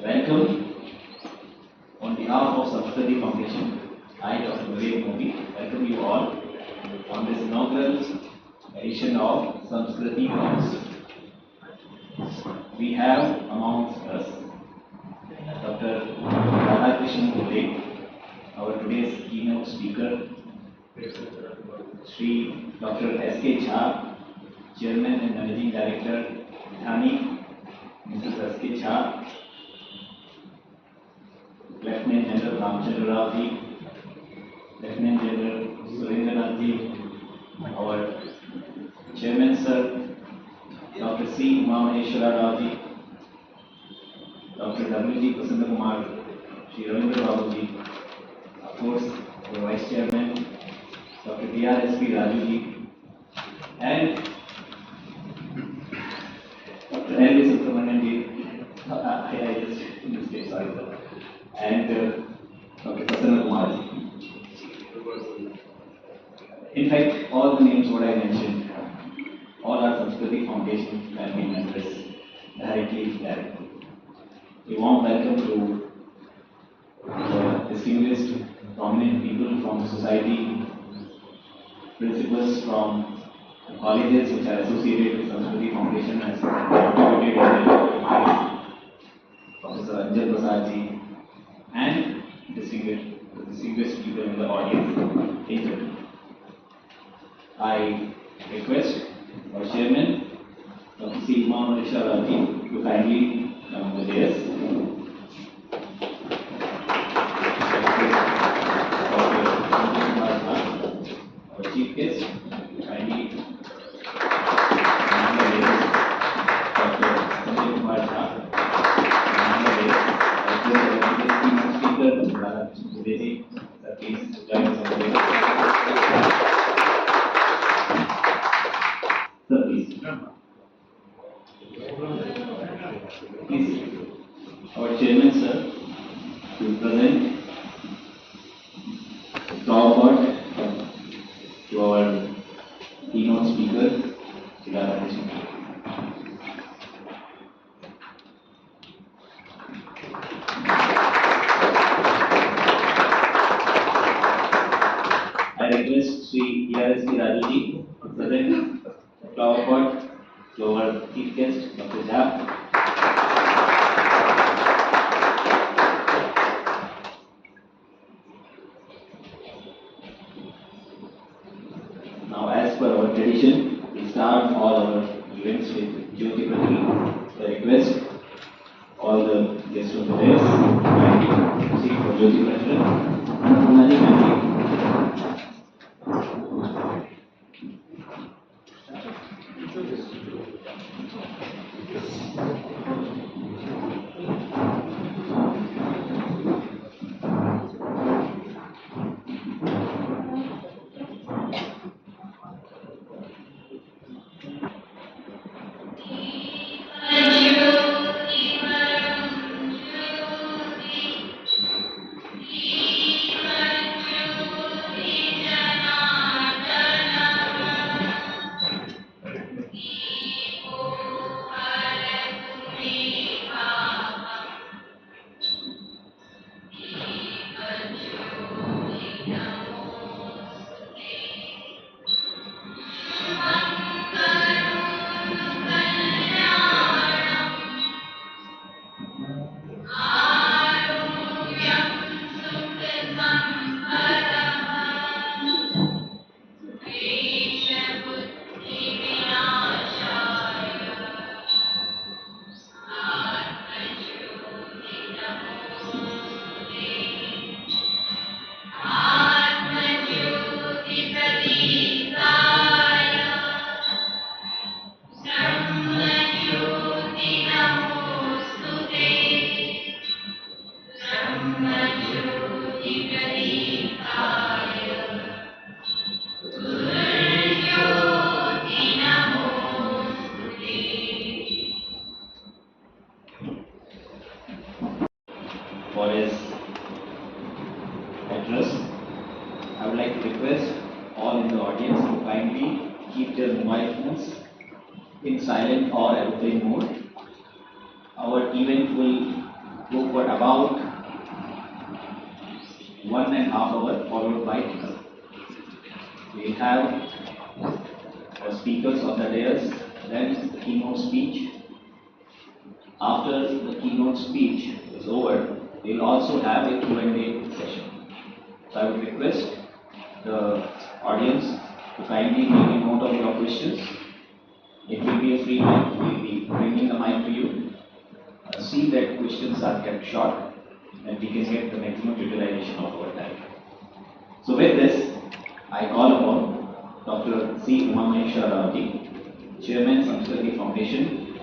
Welcome. On behalf of Samskruti Foundation, I, Dr. welcome you all on this inaugural edition of Samskruti Talks. We have amongst us Dr. Radha Krishnan Pillai, our today's keynote speaker, Shri Dr. S.K. Jha, Chairman and Managing Director, Adhyayana, Mrs. S.K. Jha, Lieutenant General Ramchandra Rao ji, Lieutenant General Surendranath ji, our Chairman Sir, Dr. C. Maheshwara Rao ji, Dr. W. G. Prasanna Kumar, Shri Ravindra Babu ji, of course, our Vice Chairman, Dr. D.R.S.P. Raju ji, and Dr. L. V. Subramanian ji, I just mistake, sorry sir, and Dr. Prasanna Kumar ji. In fact, all the names what I mentioned, all our Samskruti Foundation family members, directly, indirectly. A warm welcome to the distinguished, prominent people from the society, principals from the colleges which are associated with Samskruti Foundation as contributed in the Professor Anjal Prasad ji, and distinguished people in the audience. Thank you. I request our chairman, Dr. C. Maheshwara ji, to kindly come on the dais. Our chief guest, kindly come on the dais. Dr. Sanjay Kumar Jha, come on the dais. Speaker, Dr. Radha Krishnan Pillai, sir, please join us on the dais. Sir, please. Please, our chairman, sir, to present the award to our keynote speaker, Radha Krishnan. I request Sri D.R.S.P. Raju ji to present the flower pot to our chief guest, Dr. Jha. Now, as per our tradition, we start all our events with Jyoti Prati. I request all the guests of the dais to seek for Jyoti Prati. For his address, I would like to request all in the audience to kindly keep their mobile phones in silent or airplane mode. Our event will go for about 1.5 hours, followed by we have the speakers of the dais, then the keynote speech. After the keynote speech is over, we will also have a Q&A session. So I would request the audience to kindly take a note of your questions. It will be a free mic. We will be bringing the mic to you. See that questions are kept short and we can get the maximum utilization of our time. So with this, I call upon Dr. C. Umameshwar Rao, Chairman, Samskruti Foundation,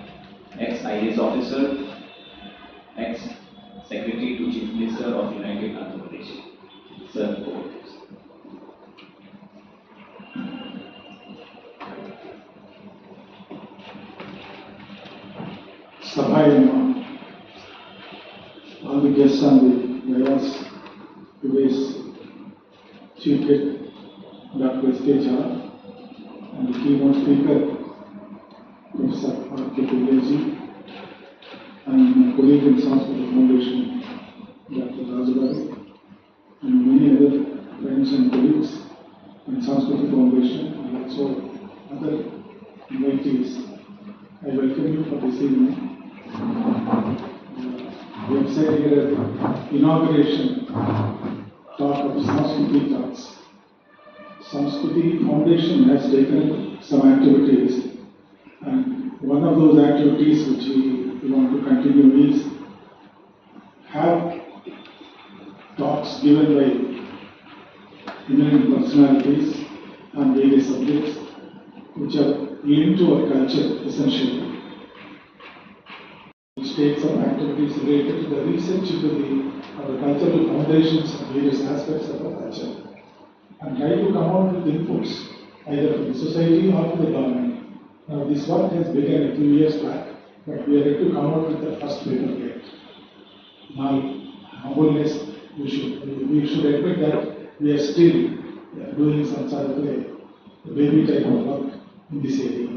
ex-IAS officer, ex-Secretary to Chief Minister of United Andhra Pradesh. Sir, over to you. Adhyayana, all the guests on the dais, today's chief guest, Dr. Statecraft, and the keynote speaker, Professor Radha Krishnan Pillai, and my colleague in Samskruti Foundation, Dr. Radha, and many other friends and colleagues in Samskruti Foundation, and also other invitees. I welcome you for this evening. We have said here inauguration talk of Samskruti Talks. Samskruti Foundation has taken some activities, and one of those activities which we want to continue is have talks given by eminent personalities on various subjects which are linked to our culture essentially. Which takes some activities related to the research into our cultural foundations and various aspects of our culture, and try to come out with inputs either from the society or to the government. Now, this work has begun a few years back, but we are yet to come out with the first paper yet. Now, humbleness, we should admit that we are still doing some sort of a baby type of work in this area.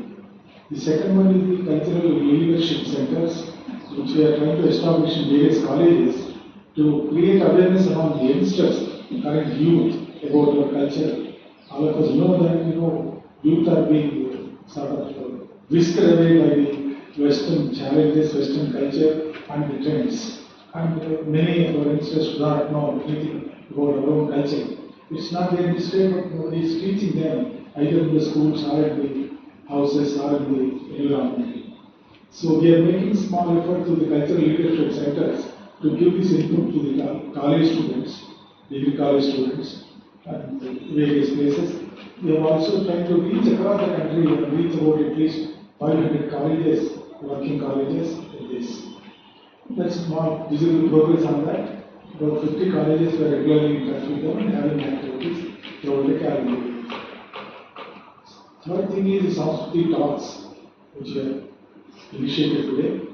The second one is the cultural leadership centers, which we are trying to establish in various colleges to create awareness among the youngsters, current youth, about our culture. All of us know that youth are being sort of whisked away by the Western challenges, Western culture, and the trends. And many of our youngsters do not know anything about our own culture. It's not their mistake, but nobody is teaching them either in the schools or in the houses or in the environment. So we are making small effort to the cultural leadership centers to give this input to the college students, degree college students, and various places. We are also trying to reach across the country and reach about at least 500 colleges, working colleges in this. That's small visible progress on that. About 50 colleges were regularly in touch with them and having activities throughout the calendar. Third thing is the Samskruti Talks, which we have initiated today.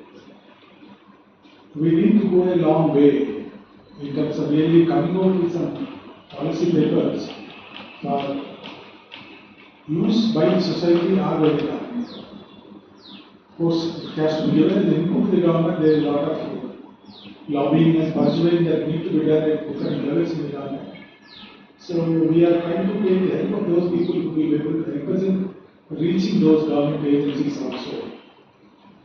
We need to go a long way in terms of really coming out with some policy papers for use by the society or by the government. Of course, it has to be given as input to the government. There is a lot of lobbying and persuading that need to be done at different levels in the government. So we are trying to take the help of those people who will be able to help us in reaching those government agencies also.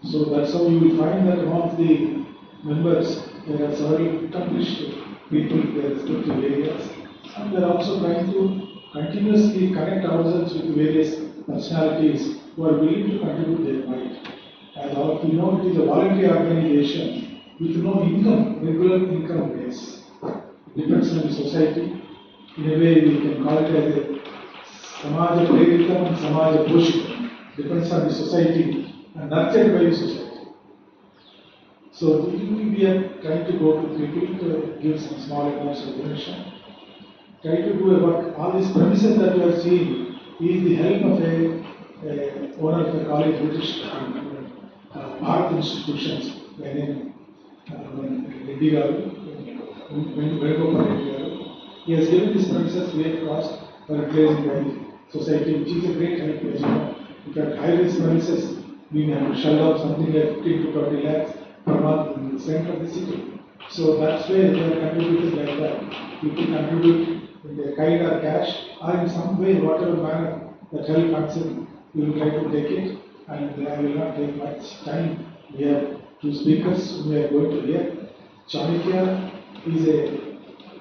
So that's how you will find that among the members there are several accomplished people in their respective areas, and we are also trying to continuously connect ourselves with various personalities who are willing to contribute their might. As all of you know, it is a voluntary organization with no income, regular income base. It depends on the society. In a way, we can call it as a Samaja Preritam and Samaja Poshitam. Depends on the society and nurtured by the society. So we are trying to go to people to give some small amounts of donation. Try to do a work. All these premises that you are seeing is the help of a owner of a college, British art institutions, by name Reddy Garu. He has given these premises free of cost for utilizing by the society, which is a great help. As you know, if you have high-risk premises, we have to shell out something like 15 to 20 lakhs per month in the center of the city. So that's where they are contributing like that. People contribute in their kind or cash or in some way, whatever manner that help comes in, we will try to take it, and I will not take much time. We have two speakers we are going to hear. Chanakya is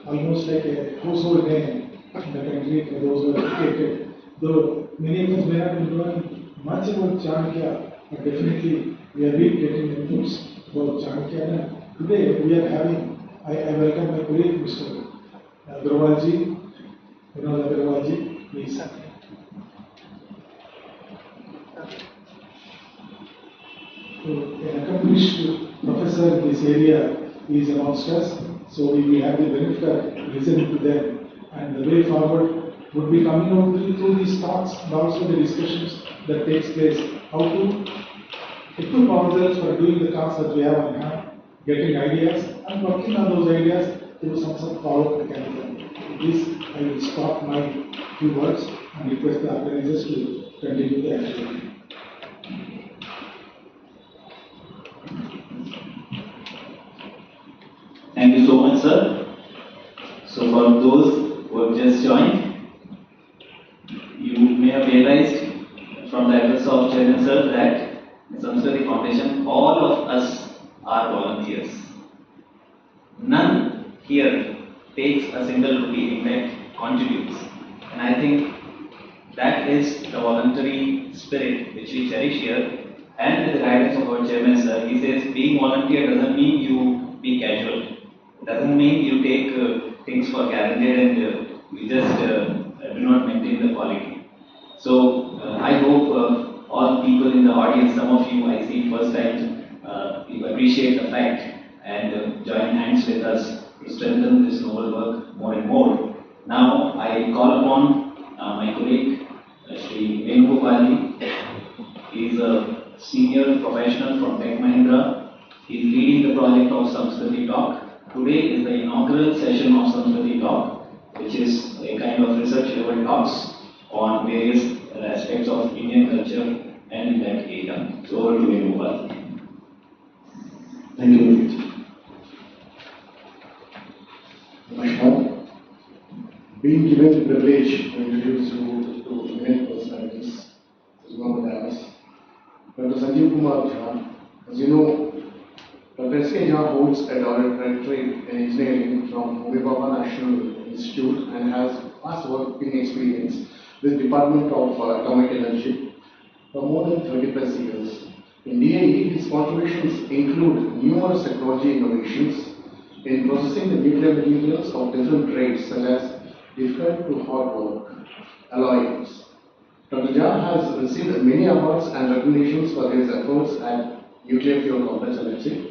almost like a household name in the country for those who are educated. Though many of us may not be knowing much about Chanakya, but definitely we have been getting inputs about Chanakya. Today we are having, I welcome my colleague Mr. Agrawalji, Vinod Agrawalji, please. An accomplished professor in this area is amongst us, so we will have the benefit of listening to them. And the way forward would be coming out through these talks and also the discussions that takes place. How to equip ourselves for doing the tasks that we have on hand, getting ideas and working on those ideas through some sort of follow-up mechanism. With this, I will stop my few words and request the organizers to continue the activity. Thank you so much, sir. So for those who have just joined, you may have realized from the address of Chairman sir that in Samskruti Foundation, all of us are volunteers. None here takes a single rupee, in fact contributes. And I think that is the voluntary spirit which we cherish here. And with the guidance of our Chairman sir, he says being volunteer doesn't mean you be casual. It doesn't mean you take things for granted and you just do not maintain the quality. So I hope all people in the audience, some of you I see first time, you appreciate the fact and join hands with us to strengthen this noble work more and more. Now I call upon my colleague, Shri Venugopalji. He is a senior professional from Tech Mahindra. He is leading the project of Samskruti Talk. Today is the inaugural session of Samskruti Talk, which is a kind of research level talks on various aspects of Indian culture and in that area. So over to Venugopal. Thank you, Neeti. Namaskar. Being given the privilege to introduce you to eminent personalities is one of the others. Dr. Sanjeev Kumar Jha, as you know, Dr. S.K. Jha holds a doctorate in engineering from Baba National Institute and has vast working experience with Department of Atomic Energy for more than 30 plus years. In DAE, his contributions include numerous technology innovations in processing the nuclear materials of different grades such as difficult to hot work, alloys. Dr. Jha has received many awards and recognitions for his efforts at nuclear fuel complex at Leipzig.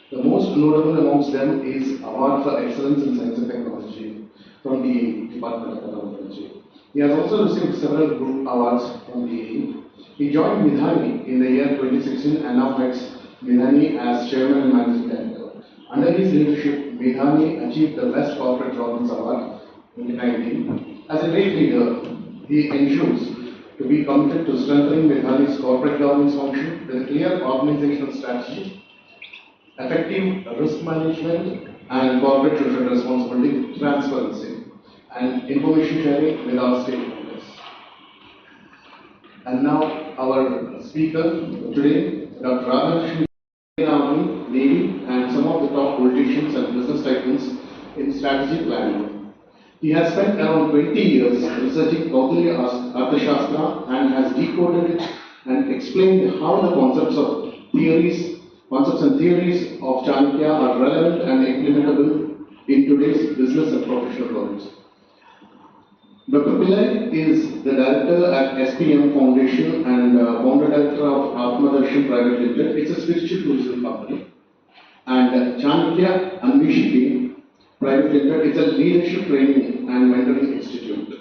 The most notable amongst them is Award for Excellence in Science and Technology from the Department of Atomic Energy. He has also received several group awards from DAE. He joined Midhani in the year 2016 and now heads Midhani as Chairman and Managing Director. Under his leadership, Midhani achieved the Best Corporate Governance Award in 2019. As a great leader, he ensures to be committed to strengthening Midhani's corporate governance function with a clear organizational strategy, effective risk management and corporate social responsibility, transparency and information sharing with our stakeholders. And now our speaker today, Dr. Radha Krishnan Pillai, Navy and some of the top politicians and business tycoons in strategic planning. He has spent around 20 years researching Kaugilya Arthashastra and has decoded it and explained how the concepts and theories of Chanakya are relevant and implementable in today's business and professional worlds. Dr. Pillai is the director at SPM Foundation and founder director of Atmadarshan Private Limited. It's a spiritual tourism company. And Chanakya Anvishiki Private Limited is a leadership training and mentoring institute.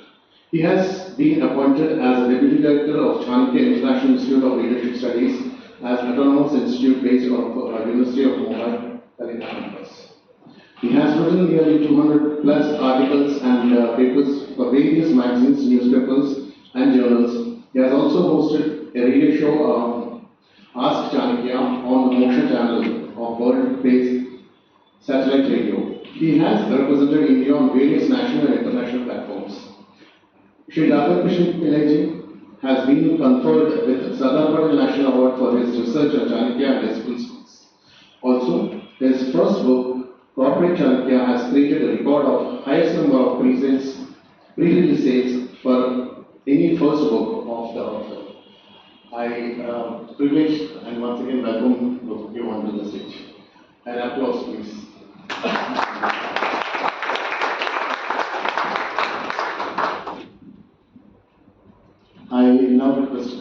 He has been appointed as a deputy director of Chanakya International Institute of Leadership Studies as autonomous institute based on University of Mumbai, Telangana campus. He has written nearly 200 plus articles and papers for various magazines, newspapers and journals. He has also hosted a radio show Ask Chanakya on the Moksha channel of world-based satellite radio. He has represented India on various national and international platforms. Shri Radha Krishnan Pillai has been conferred with Sardar Patel National Award for his research on Chanakya and his principles. Also, his first book, Corporate Chanakya, has created a record of highest number of pre-release sales for any first book of the author. I privilege and once again welcome both of you onto the stage. An applause, please. I now request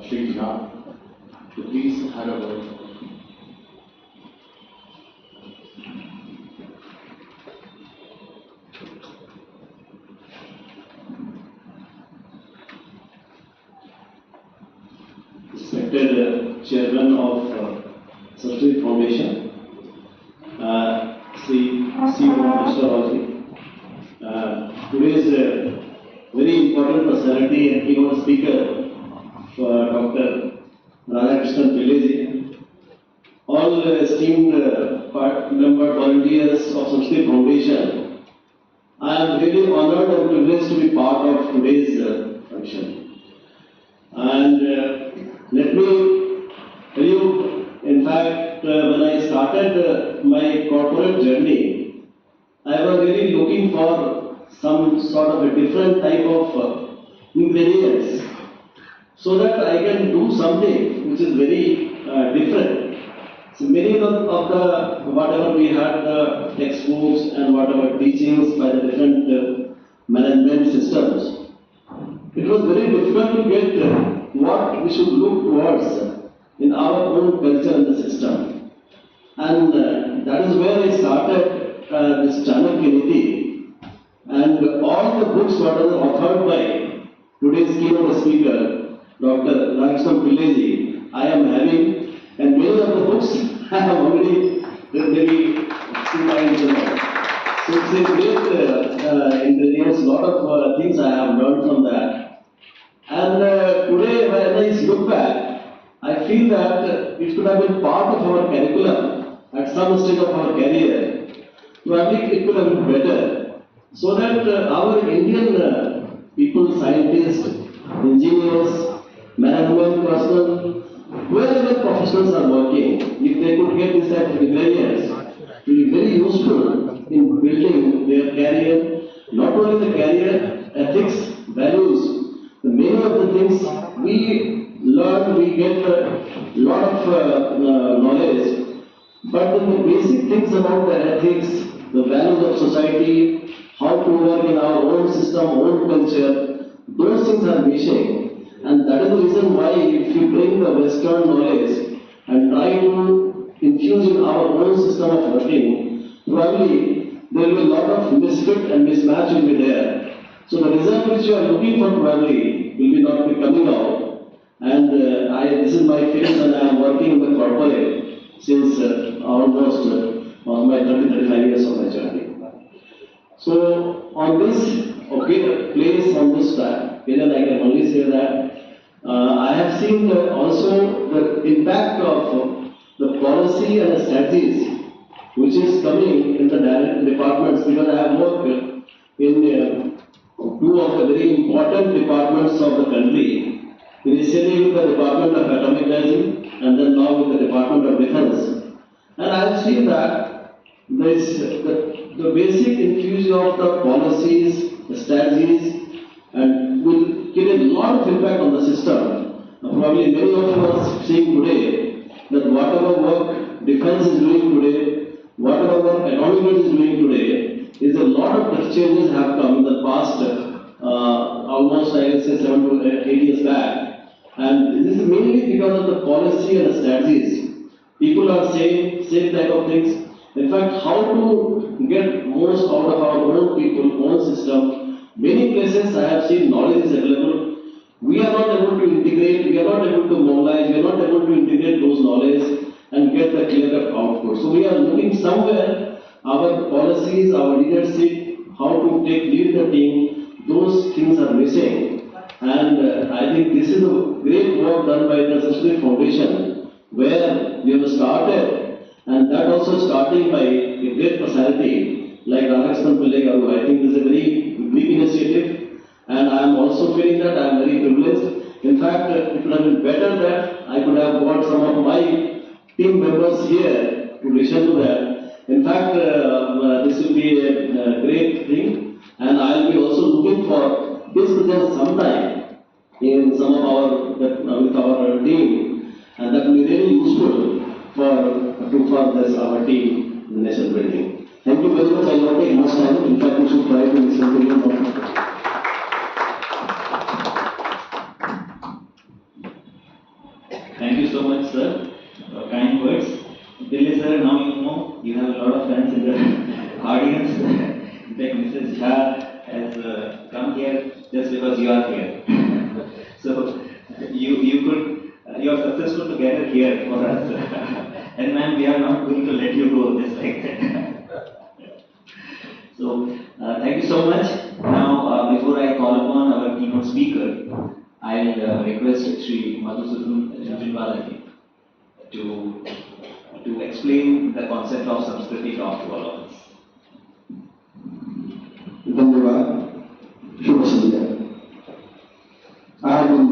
Shri Jha to please hand over. Respected Chairman of Samskruti Foundation, Sri CEO today is a very important personality and keynote speaker for Dr. Radha Krishnan Pillai. All esteemed member volunteers of Samskruti Foundation, I am really honored and privileged to be part of today's function. And let me tell you, in fact, when I started my corporate journey, I was really looking for some sort of a different type of ingredients so that I can do something which is very different. So many of the whatever we had the textbooks and whatever teachings by the different management systems, it was very difficult to get what we should look towards in our own culture and the system. And that is where I started this Chanakya Neeti. And all the books what are authored by today's keynote speaker, Dr. Radha Krishnan Pillai, I am having, and many of the books I have already maybe 2 lines. So it's a great ingredients, lot of things I have learned from that. And today when I look back, I feel that it could have been part of our curriculum at some stage of our career. Probably it could have been better, so that our Indian people, scientists, engineers, management personnel, wherever professionals are working, if they could get this type of ingredients, it will be very useful in building their career, not only the career, ethics, values. Many of the things we learn, we get a lot of knowledge, but the basic things about the ethics, the values of society, how to work in our own system, own culture, those things are missing. And that is the reason why if you bring the Western knowledge and try to infuse in our own system of working, probably there will be a lot of misfit and mismatch will be there. So the result which you are looking for probably will be not be coming out. And this is my phase and I am working in the corporate since almost my 30-35 years of my journey. So on this place, on this track, I can only say that I have seen also the impact of the policy and the strategies which is coming in the direct departments, because I have worked in 2 of the very important departments of the country, initially with the Department of Atomic Energy and then now with the Department of Defense. And I have seen that the basic infusion of the policies, the strategies, and will give a lot of impact on the system. Probably many of you are seeing today that whatever work defense is doing today, whatever work atomic energy is doing today, is a lot of changes have come in the past, almost I can say 7 to 8 years back. And this is mainly because of the policy and the strategies. People are saying same type of things. In fact, how to get most out of our own people, own system. Many places I have seen knowledge is available. We are not able to integrate, we are not able to mobilize, we are not able to integrate those knowledge and get the clear-cut output. So we are looking somewhere, our policies, our leadership, how to lead the team, those things are missing. And I think this is a great work done by the Samskruti Foundation, where we have started, and that also starting by a great personality like Radha Krishnan Pillai Garu, I think this is a very big initiative, and I am also feeling that I am very privileged. In fact, it would have been better that I could have got some of my team members here to listen to that. In fact, this will be a great thing, and I will be also looking for his presence sometime in some of our with our team, and that will be really useful for this our team in the nation building. Thank you very much. I will not take much time. In fact, we should try to listen to you more. Thank you so much, sir. Kind words. Pillai sir, now you know you have a lot of fans in the audience. In fact, Mrs. Jha has come here just because you are here. So you are successful to gather here for us. And ma'am, we are not going to let you go just like that. So thank you so much. Now, before I call upon our keynote speaker, I'll request Shri Madhusudan Junjunwala to explain the concept of Samskruti Talks to all of us. Dhanyavad, Shubha Sandhya. I have been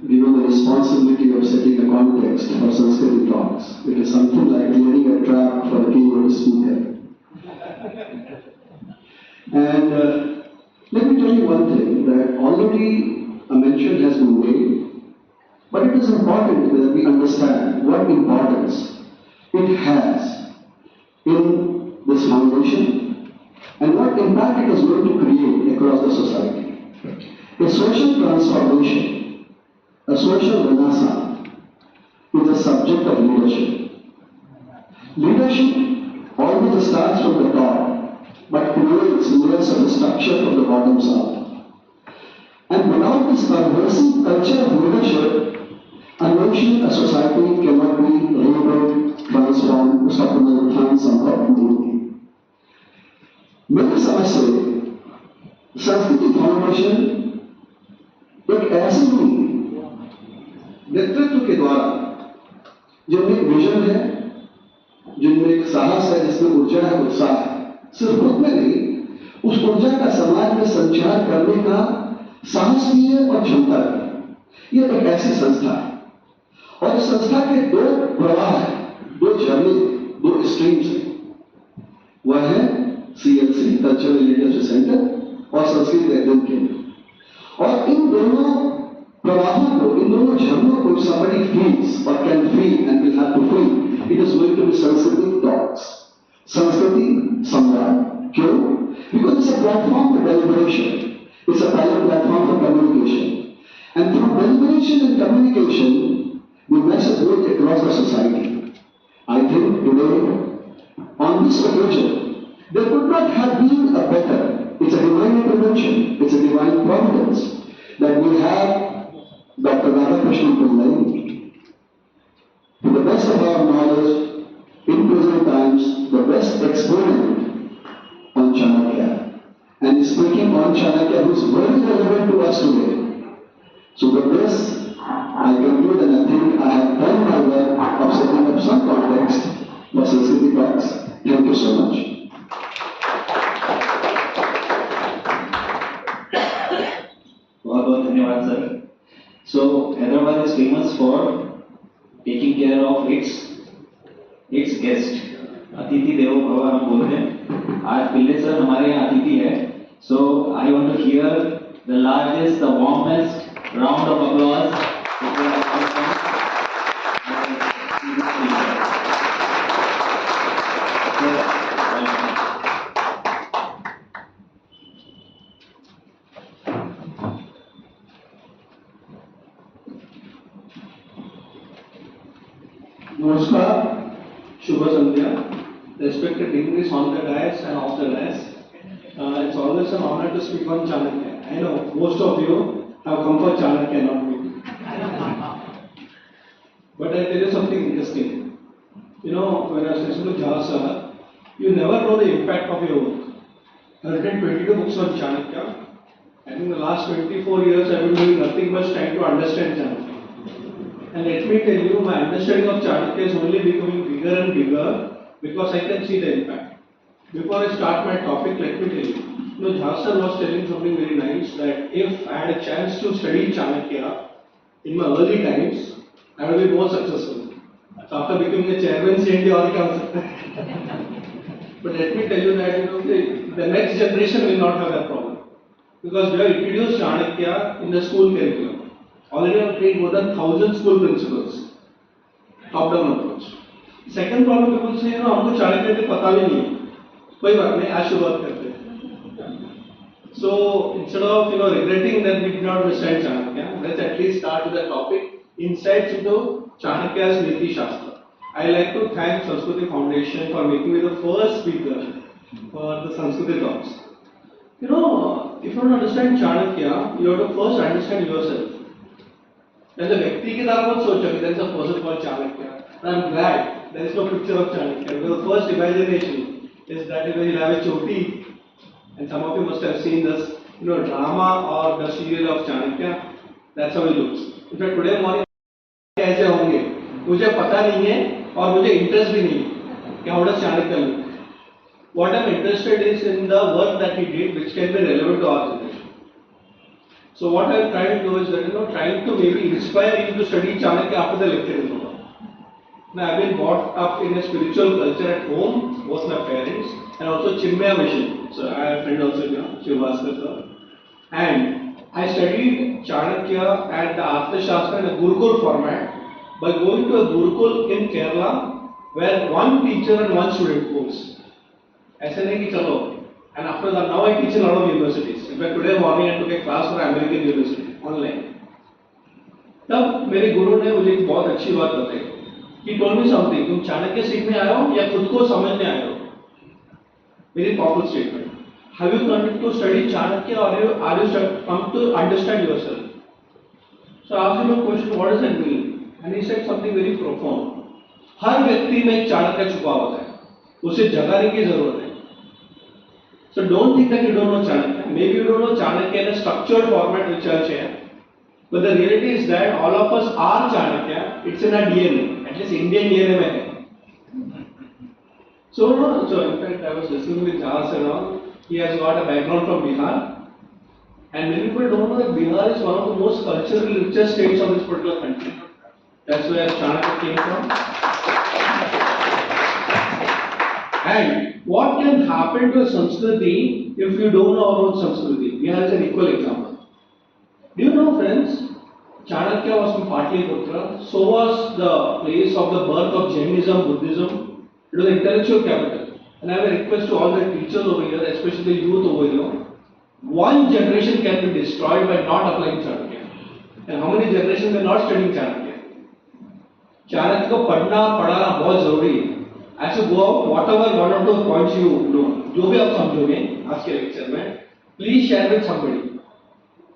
given the responsibility of setting a context for Samskruti Talks. It is something like clearing a track for a keynote speaker. And let me tell you one thing, that already a mention has been made, but it is important that we understand what importance it has in this foundation and what impact it is going to create across the society. A social transformation, a social renaissance is a subject of leadership. Leadership always starts from the top, but creates layers of structure from the bottoms up. And without this pervasive culture of leadership, a nation, a society cannot be rebuilt, transformed, supplemented, and somehow moved. मेरे समझ से संस्कृति foundation एक ऐसी नेतृत्व के द्वारा जिनमें एक विजन है, जिनमें एक साहस है, जिसमें ऊर्जा है, उत्साह है, सिर्फ खुद में नहीं, उस ऊर्जा का समाज में संचार करने का साहस भी है और क्षमता भी। यह एक ऐसी संस्था है और इस संस्था के दो प्रवाह है, दो झरने, दो स्ट्रीम्स हैं। वह है CLC कल्चरल लिटरेचर सेंटर और संस्कृत अध्ययन केंद्र। और इन दोनों प्रवाहों को, इन दोनों झरनों को somebody feels or can feel and will have to feel, it is going to be Samskruti Talks, संस्कृति संवाद। क्यों? Because it's a platform for deliberation, it's a platform for communication, and through deliberation and communication the message goes across the society. I think today on this occasion there could not have been a better, it's a divine intervention, it's a divine providence that we have Dr. Radha Krishnan Pillai, to the best of our knowledge, in present times, the best exponent on Chanakya, and speaking on Chanakya, who is very relevant to us today. So with this, I conclude and I think I have done my work of setting up some context for Samskruti Talks. Thank you so much. बहुत धन्यवाद sir. So Hyderabad is famous for taking care of its guest. अतिथि देवो भव हम बोलते हैं। आज पिल्ले sir हमारे यहाँ अतिथि है। So I want to hear the largest, the warmest round of applause. Namaskar, Shubha Sandhya, respected dignities on the dais and off the dais. It's always an honor to speak on Chanakya. I know most of you have come for Chanakya, not me. But I tell you something interesting. You know, when I was listening to Jha sir, you never know the impact of your work. I have written 22 books on Chanakya. I think the last 24 years I have been doing nothing but trying to understand Chanakya. And let me tell you, my understanding of Chanakya is only becoming bigger and bigger because I can see the impact. before I start my topic, let me tell you. You know, Jha sir was telling something very nice that if I had a chance to study Chanakya in my early times, I would be more successful. So after becoming a chairman, CND or But let me tell you that the next generation will not have that problem. Because we have introduced Chanakya in the school curriculum. Already I have trained more than 1,000 school principals. Top-down approach. Second problem, people say, हमको चाणक्य के पता भी नहीं है. कोई बात नहीं, आज शुरुआत करते हैं. So instead of regretting that we did not understand Chanakya, let's at least start with the topic insights into Chanakya's Neeti Shastra. I like to thank Samskruti Foundation for making me the first speaker for the Samskruti Talks. If you want to understand Chanakya, you have to first understand yourself. As a व्यक्ति की तरह मत सोचो कि there is a person called Chanakya. And I am glad there is no picture of Chanakya. Because the first imagination is that you will have a choti, and some of you must have seen this, drama or the serial of Chanakya. That's how it looks. In fact, today morning कैसे होंगे मुझे पता नहीं है और मुझे interest भी नहीं है कि how does Chanakya look. What I am interested is in the work that he did, which can be relevant to our generation. So what I am trying to do is that trying to maybe inspire you to study Chanakya after the lecture is over. Now I have been brought up in a spiritual culture at home, both my parents, and also Chinmaya mission. So I have a friend also, Shivvaskar sir. And I studied Chanakya and the Arthashastra in a Gurukul format by going to a Gurukul in Kerala where one teacher and one student goes. ऐसे नहीं कि चलो. And after that, now I teach in a lot of universities. In fact, today morning I took a class for American University online. तब मेरे गुरु ने मुझे एक बहुत अच्छी बात बताई. He told me something. तुम चाणक्य सीखने आए हो या खुद को समझने आए हो? Very powerful statement. Have you come to study Chanakya or are you come to understand yourself? So I asked him a question. What does that mean? And he said something very profound. हर व्यक्ति में एक चाणक्य छुपा होता है. उसे जगाने की जरूरत है. So don't think that you don't know Chanakya. Maybe you don't know Chanakya in a structured format which I'll share. But the reality is that all of us are Chanakya. It's in our DNA. At least Indian DNA में है. So in fact I was listening with Jha and all. He has got a background from Bihar. And many people don't know that Bihar is one of the most culturally richest states of this particular country. That's where Chanakya came from. And what can happen to Samskruti if you don't know about Samskruti? Bihar is an equal example. Do you know, friends, Chanakya was from Patliputra, so was the place of the birth of Jainism, Buddhism. It was the intellectual capital. And I have a request to all the teachers over here, especially the youth over here. One generation can be destroyed by not applying Chanakya. And how many generations are not studying Chanakya? Chanakya को पढ़ना बहुत जरूरी है. As you go out, whatever one or two points you know, जो भी आप समझोगे आज के लेक्चर में, please share with somebody.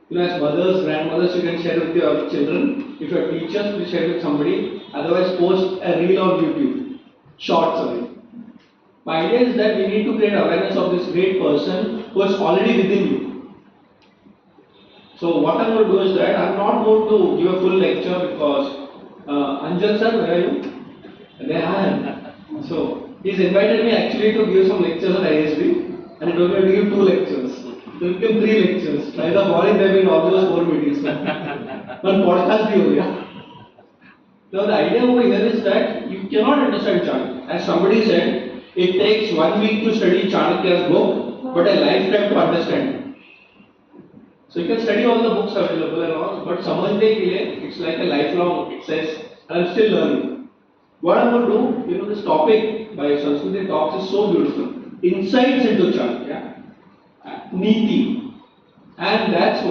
As mothers, grandmothers, you can share with your children. If you are teachers, please share with somebody. Otherwise, post a reel on YouTube, shorts of it. My idea is that we need to create awareness of this great person who is already within you. So what I'm going to do is that I'm not going to give a full lecture because Anjal sir, where are you? There I am. So he's invited me actually to give some lectures at ISB, and he told me to give 2 lectures. So we can 3 lectures. By the morning there have been almost 4 meetings. One podcast bhi ho gaya. Now the idea over here is that you cannot understand Chanakya. As somebody said, it takes 1 week to study Chanakya's book, but a lifetime to understand it. So you can study all the books available and all, but samajhne ke liye it's like a lifelong exercise. I'm still learning. What I'm going to do, this topic by Samskruti Talks is so beautiful. Insights into Chanakya, Neeti, and that's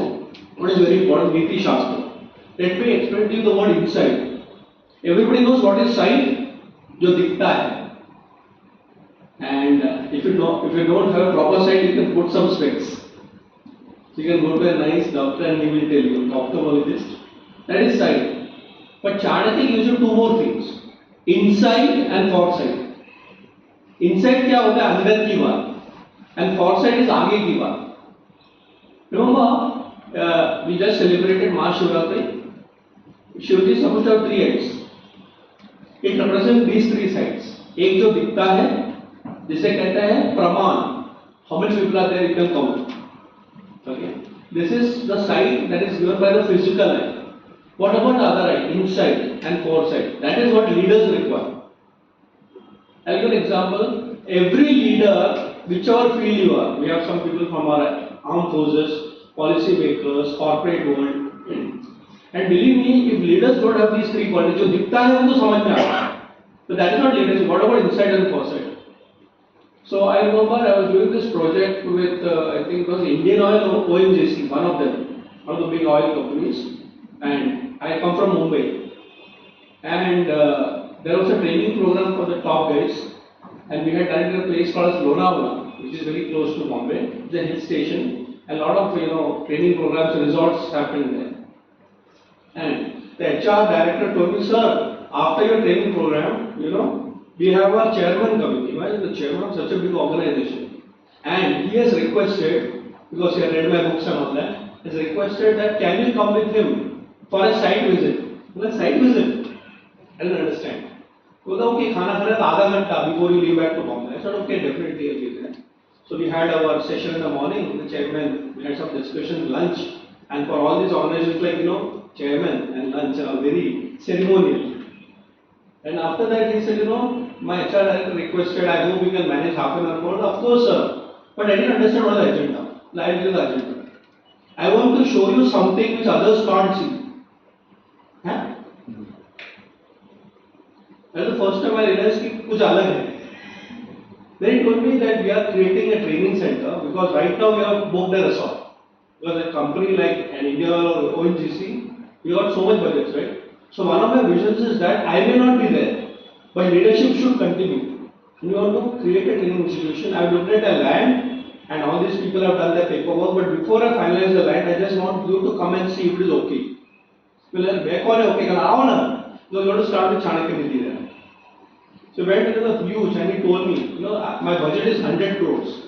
what is very important, Neeti Shastra. Let me explain to you the word insight. Everybody knows what is sight, जो दिखता है. And if you don't have a proper sight, you can put some specs. So you can go to a nice doctor and he will tell you, ophthalmologist. That is sight. But Chanakya gives you 2 more things. Insight and foresight. Insight क्या होता है अंदर की बात, and foresight is आगे की बात. Remember, we just celebrated Mahashivratri. Shivji is supposed to have 3 heads. It represents these 3 sides. एक जो दिखता है, जिसे कहते हैं प्रमाण, how many people are there you can count. Okay, this is the sight that is given by the physical eye. What about the other eye, insight and foresight? That is what leaders require. I'll give an example. Every leader, whichever field you are, we have some people from our armed forces, policy makers, corporate world, and believe me, if leaders don't have these three qualities, जो दिखता है वो तो समझ में आता है. But that is not leadership. What about insight and foresight? So I remember I was doing this project with I think it was Indian Oil or ONGC, one of them, one of the big oil companies, and I come from Mumbai, and there was a training program for the top guys, and we had done it in a place called Lonavala, which is very close to Bombay. It's a hill station. A lot of training programs and resorts happened there. And the HR director told me, sir, after your training program, we have a chairman committee. Why is the chairman of such a big organization? And he has requested, because he had read my books and all that, has requested that can you come with him for a site visit? Well, a site visit? I didn't understand. He said, okay, khana khana आधा घंटा before you leave back to Bombay. I said, okay, definitely I'll be there. So we had our session in the morning, the chairman, we had some discussion, lunch, and for all these organizations like, chairman and lunch are very ceremonial. And after that he said, my HR director requested, I hope we can manage half an hour more. Of course, sir. But I didn't understand what the agenda. I'll give the agenda. I want to show you something which others can't see. Huh? That's the first time I realized that कुछ अलग है. Then he told me that we are creating a training center because right now we have booked a resort. Because a company like an India or ONGC, we got so much budgets, right? So one of my visions is that I may not be there, but leadership should continue. We want to create a training institution. I've looked at a land and all these people have done their paperwork, but before I finalize the land, I just want you to come and see if it is okay. Well, okay, so you want to start with Chanakya there. So we went into the huge and he told me, my budget is 100 crores.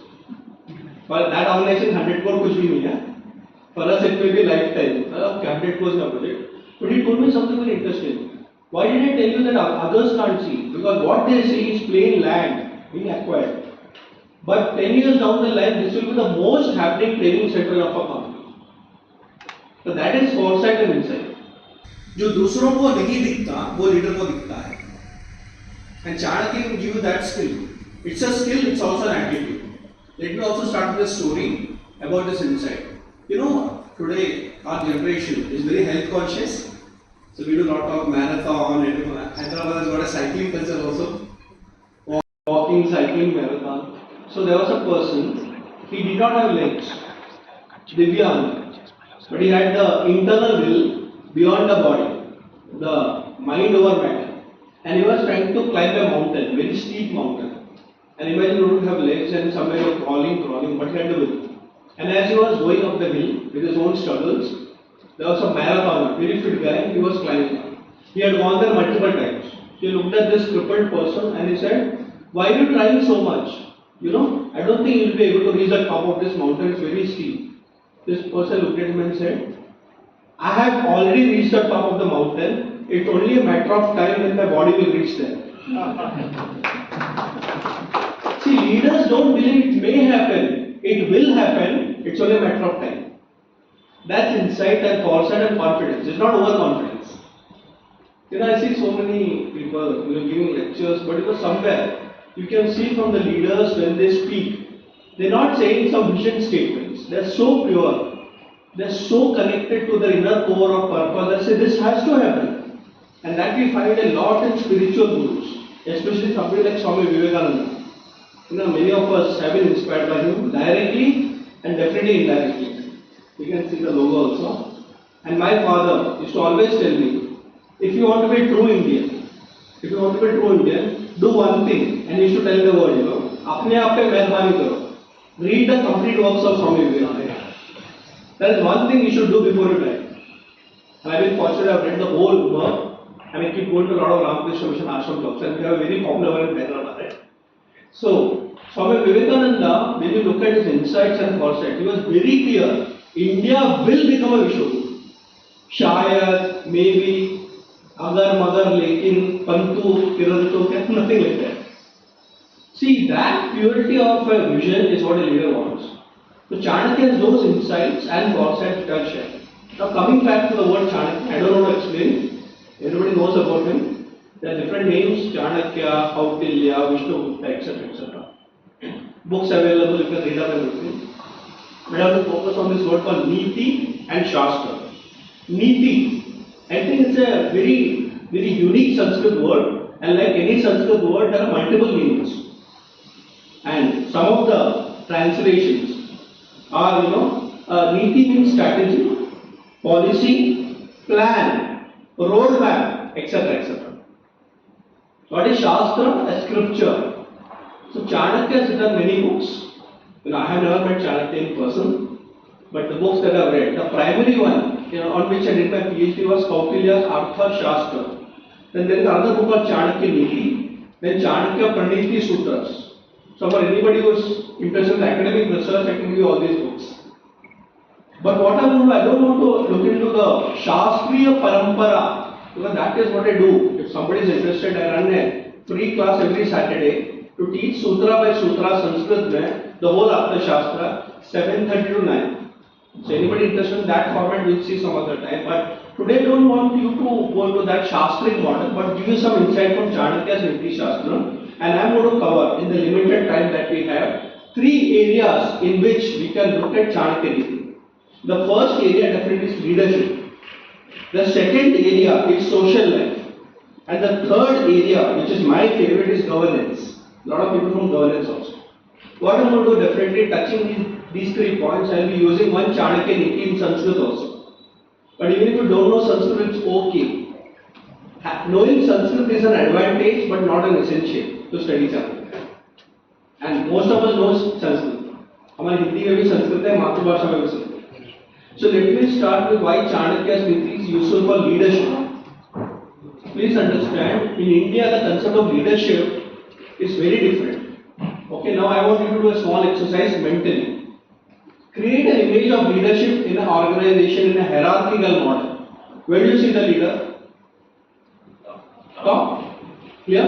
But that organization 100 crore kuch bhi nahi hai. For us it may be lifetime. 100 crores my budget. But he told me something very interesting. Why did I tell you that others can't see? Because what they see is plain land being acquired. But 10 years down the line, this will be the most happening training center of a company. So that is foresight and insight. जो दूसरों को नहीं दिखता, वो leader को दिखता है. And Chanakya will give you that skill. It's a skill, it's also an attitude. Let me also start with a story about this insight. Today our generation is very health conscious. So we do a lot of marathon, Hyderabad has got a cycling culture also. Walking, cycling, marathon. So there was a person, he did not have legs, Divyang, but he had the internal will beyond the body, the mind over matter. And he was trying to climb a mountain, very steep mountain. And imagine you don't have legs and somewhere you're crawling, but he had the will. And as he was going up the hill with his own struggles, there was a marathoner, very fit guy, he was climbing up. He had gone there multiple times. He looked at this crippled person and he said, why are you trying so much? I don't think you'll be able to reach the top of this mountain, it's very steep. This person looked at him and said, I have already reached the top of the mountain, it's only a matter of time when my body will reach there. See, leaders don't believe it may happen, it will happen, it's only a matter of time. That's insight and foresight and confidence, it's not overconfidence. I see so many people giving lectures, but somewhere you can see from the leaders when they speak, they're not saying some vision statements, they're so pure, they're so connected to the inner core of purpose, they say this has to happen. And that we find a lot in spiritual gurus, especially somebody like Swami Vivekananda. Many of us have been inspired by him directly and definitely indirectly. You can see the logo also. And my father used to always tell me, if you want to be a true Indian, do one thing, and you should tell the world, apne aap pe mehrbani karo. Read the complete works of Swami Vivekananda. That is one thing you should do before you die. And I've been fortunate, I've read the whole work. And I keep going to a lot of Radha Krishnan Mission Ashram talks, and we have a very popular one in Hyderabad, right? So, Swami Vivekananda, when you look at his insights and foresight, he was very clear, India will become a Vishwaguru. Shayad, maybe, agar, magar, lekin, pantu, kirantu, nothing like that. See, that purity of a vision is what a leader wants. So Chanakya has those insights and foresight that I'll share. Now coming back to the word Chanakya, I don't know how to explain. Everybody knows about him. There are different names: Chanakya, Kautilya, Vishnugupta, etc., etc. Books available, you can read up everything. We have to focus on this word called Neeti and Shastra. Neeti, I think it's a very, very unique Sanskrit word, and like any Sanskrit word, there are multiple meanings. And some of the translations are, Neeti means strategy, policy, plan, roadmap, etc., etc. What is Shastra? A scripture. So Chanakya has written many books. I have never met Chanakya in person, but the books that I've read, the primary one, on which I did my PhD was Kautilya's Artha Shastra. Then there is another book called Chanakya Neeti, then Chanakya Praniti Sutras. So for anybody who is interested in academic research, I can give you all these books. But what I don't want to look into the Shastriya Parampara, because that is what I do. If somebody is interested, I run a free class every Saturday to teach Sutra by Sutra Sanskrit mein, the whole Artha Shastra, 7:30 to 9. So anybody interested in that format, we'll see some other time. But today I don't want you to go into that Shastric model, but give you some insight from Chanakya's Neeti Shastra. And I'm going to cover, in the limited time that we have, 3 areas in which we can look at Chanakya Neeti. The first area definitely is leadership. The second area is social life. And the third area, which is my favorite, is governance. A lot of people from governance also. What I'm going to do, definitely touching these 3 points, I'll be using one Chanakya Neeti in Sanskrit also. But even if you don't know Sanskrit, it's okay. Knowing Sanskrit is an advantage, but not an essential to study Sanskrit. And most of us know Sanskrit. हमारी हिंदी में भी संस्कृत है, मातृभाषा में भी Sanskrit. So let me start with why Chanakya's Neeti is useful for leadership. Please understand, in India the concept of leadership is very different. Okay, now I want you to do a small exercise mentally. Create an image of leadership in an organization in a hierarchical model. Where do you see the leader? Top? Clear?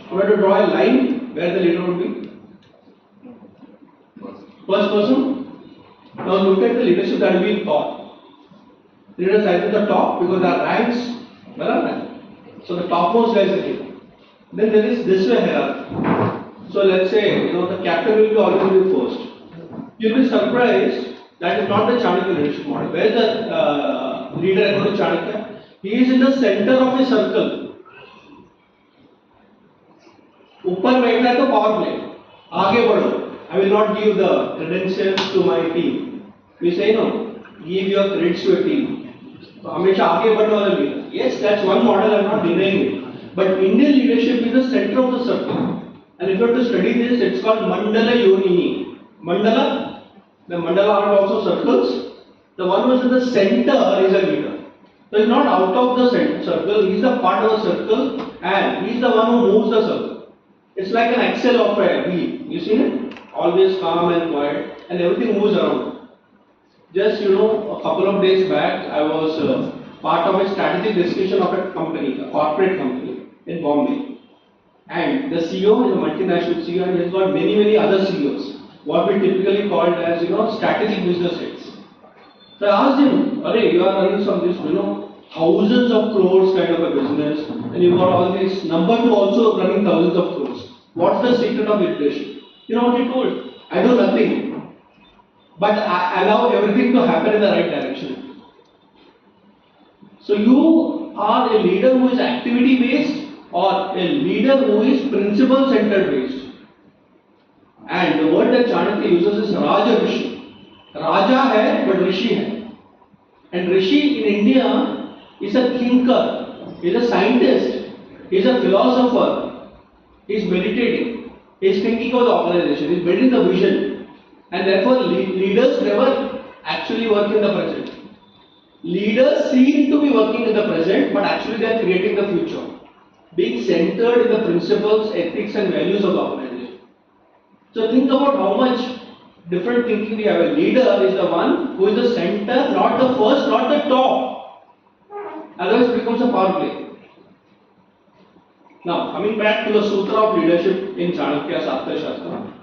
I'm going to draw a line where the leader would be. First person. Now look at the leadership that will be in top. Leaders are at the top because our ranks, so the topmost guy is the leader. Then there is this way hierarchy. So let's say, the captain will be always first. You'll be surprised that is not the Chanakya leadership model. Where is the leader according to Chanakya? He is in the center of a circle. ऊपर बैठना है तो power play, आगे बढ़ो. I will not give the credentials to my team. We say no, give your credits to a team. So हमेशा आगे बढ़ने वाला leader. Yes, that's one model. I'm not denying it. But Indian leadership is the center of the circle. And if you have to study this, it's called Mandala Yonini. Mandala, the mandala are also circles. The one who is in the center is a leader. So he's not out of the circle. He's the part of the circle, and he's the one who moves the circle. It's like an axle of a wheel. You seen it? Always calm and quiet, and everything moves around. Just a couple of days back, I was part of a strategic discussion of a company, a corporate company in Bombay. And the CEO is a multinational CEO, and he's got many other CEOs, what we typically call as strategic business heads. So I asked him, "Arey, you are running some this, thousands of crores kind of a business, and you got all this number 2 also running thousands of crores. What's the secret of leadership?" You know what he told? "I do nothing, but I allow everything to happen in the right direction." So you are a leader who is activity based or a leader who is principle centered based. And the word that Chanakya uses is Raja Rishi. Raja hai but Rishi hai. And Rishi in India is a thinker, he is a scientist, he is a philosopher, he is meditating. He is thinking of the organization, he is building the vision, and therefore leaders never actually work in the present. Leaders seem to be working in the present, but actually they are creating the future, being centered in the principles, ethics, and values of the organization. So think about how much different thinking we have. A leader is the one who is the center, not the first, not the top. Otherwise, it becomes a power play. Now, coming back to the Sutra of Leadership in Chanakya Shastra,